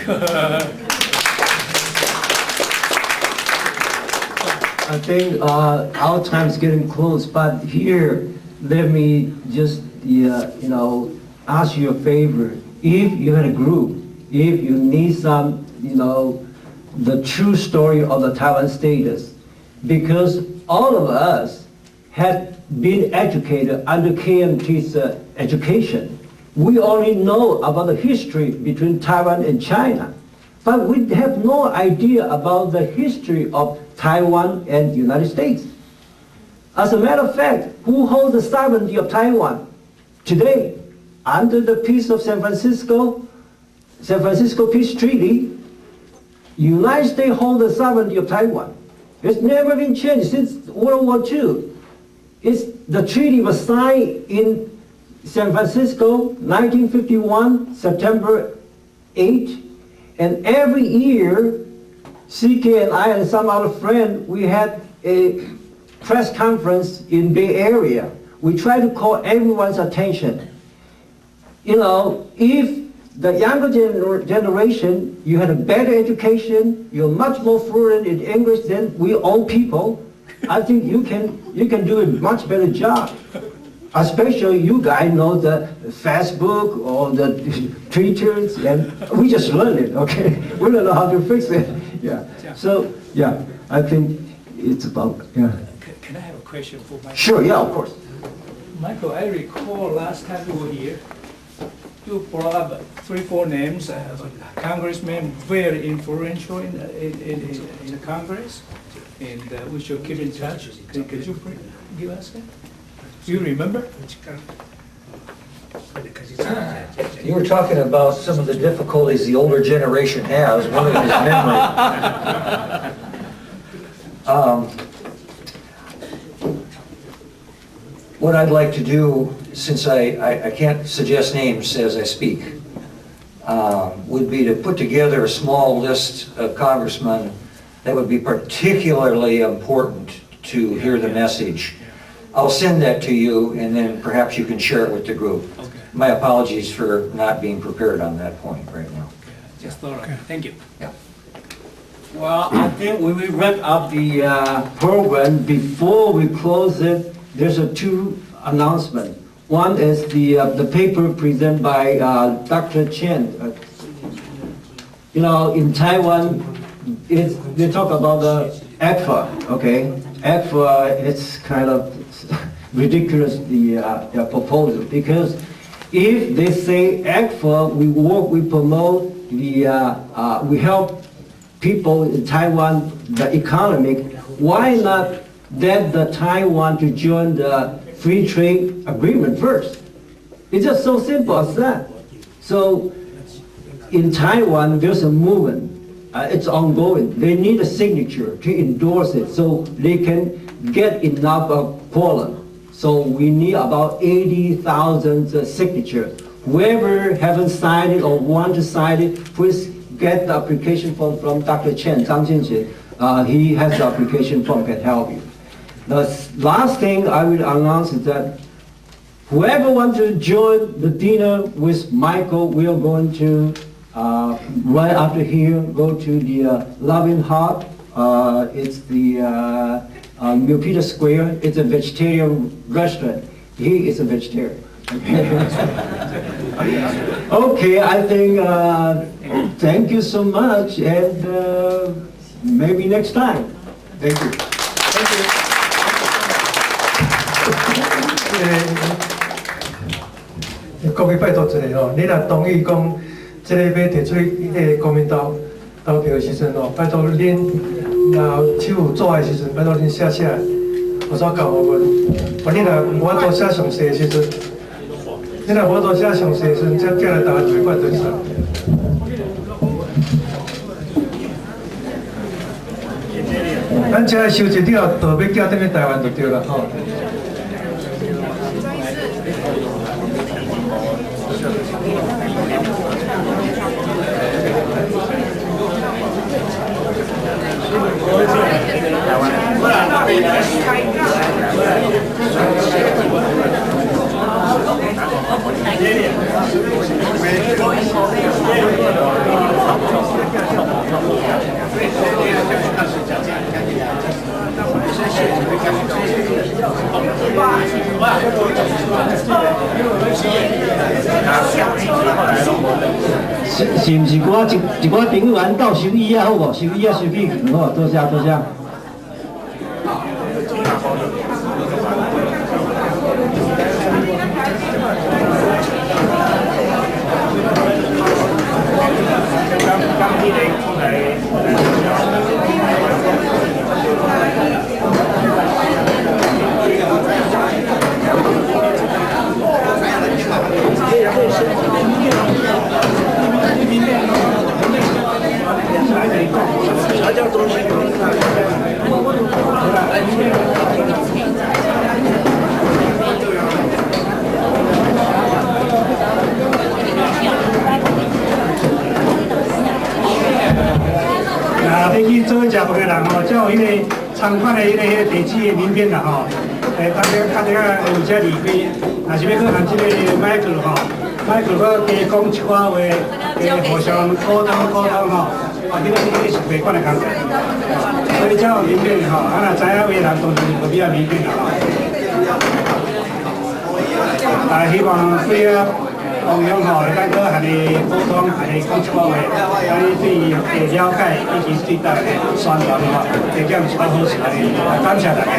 I think our time's getting close, but here, let me just, ask you a favor. If you had a group, if you need some, the true story of the Taiwan status, because all of us had been educated under KMT's education. We only know about the history between Taiwan and China, but we have no idea about the history of Taiwan and the United States. As a matter of fact, who holds the sovereignty of Taiwan today? Under the Peace of San Francisco Peace Treaty, United States holds the sovereignty of Taiwan. It's never been changed since World War II. The treaty was signed in San Francisco, 1951, September 8, and every year, CK and I and some other friend, we had a press conference in Bay Area. We try to call everyone's attention. If the younger generation, you had a better education, you're much more fluent in English than we old people, I think you can do a much better job. Especially you guys know the Facebook or the Twitters, and we just learned it, okay? We don't know how to fix it. Yeah. So, yeah, I think it's about, yeah. Can I have a question for Michael? Sure, yeah, of course. Michael, I recall last time you were here, you brought up 3-4 names of congressmen very influential in the Congress, and we should keep in touch. Could you give us that? Do you remember? You were talking about some of the difficulties the older generation has. One of them is memory. What I'd like to do, since I can't suggest names as I speak, would be to put together a small list of congressmen that would be particularly important to hear the message. I'll send that to you, and then perhaps you can share it with the group. Okay. My apologies for not being prepared on that point right now. Just thought of it. Thank you. Yeah. Well, I think we will wrap up the program. Before we close it, there's two announcements. One is the paper presented by Dr. Chen. In Taiwan, they talk about the ACFA, okay? ACFA, it's kind of ridiculous, the proposal, because if they say ACFA, we work, we promote, we help people in Taiwan, the economic, why not get the Taiwan to join the free trade agreement first? It's just so simple as that. So in Taiwan, there's a movement. It's ongoing. They need a signature to endorse it so they can get enough quorum. So we need about 80,000 signatures. Whoever haven't signed it or want to sign it, please get the application from Dr. Chen, Zhang Jianxin. he has the application form can help you. The last thing I will announce is that whoever wants to join the dinner with Michael, we are going to, right after here, go to the Loving Heart. It's the Milpitas Square. It's a vegetarian restaurant. He is a vegetarian. Okay, I think, thank you so much, and maybe next time. Thank you. Thank you. 各位拜托一下吼，你若同意讲，这个要提出迄个国民投票的时阵吼，拜托恁若手做的时阵，拜托恁写下来，我所交互阮。你若无法度写详细的时阵，你若无法度写详细的时阵，才寄来台湾会馆登上。咱这收集了，就要寄转去台湾就对了吼。是毋是我一寡朋友按到收椅啊，好无？收椅啊，收去好，多谢多谢。你去做食饭的人吼，才有迄个参观的迄个地址的名片啦吼。大家有遮离开，若是要去和这个Michael吼，Michael搁加讲一寡话，互相沟通吼。你是会馆的工作，所以才有名片吼。若知影的人当然就比较名片啦吼。希望几个同样吼，会当搁和你沟通，和你讲一寡话，安尼对了解以及对咱的宣传吼，提供一寡好势，感谢大家。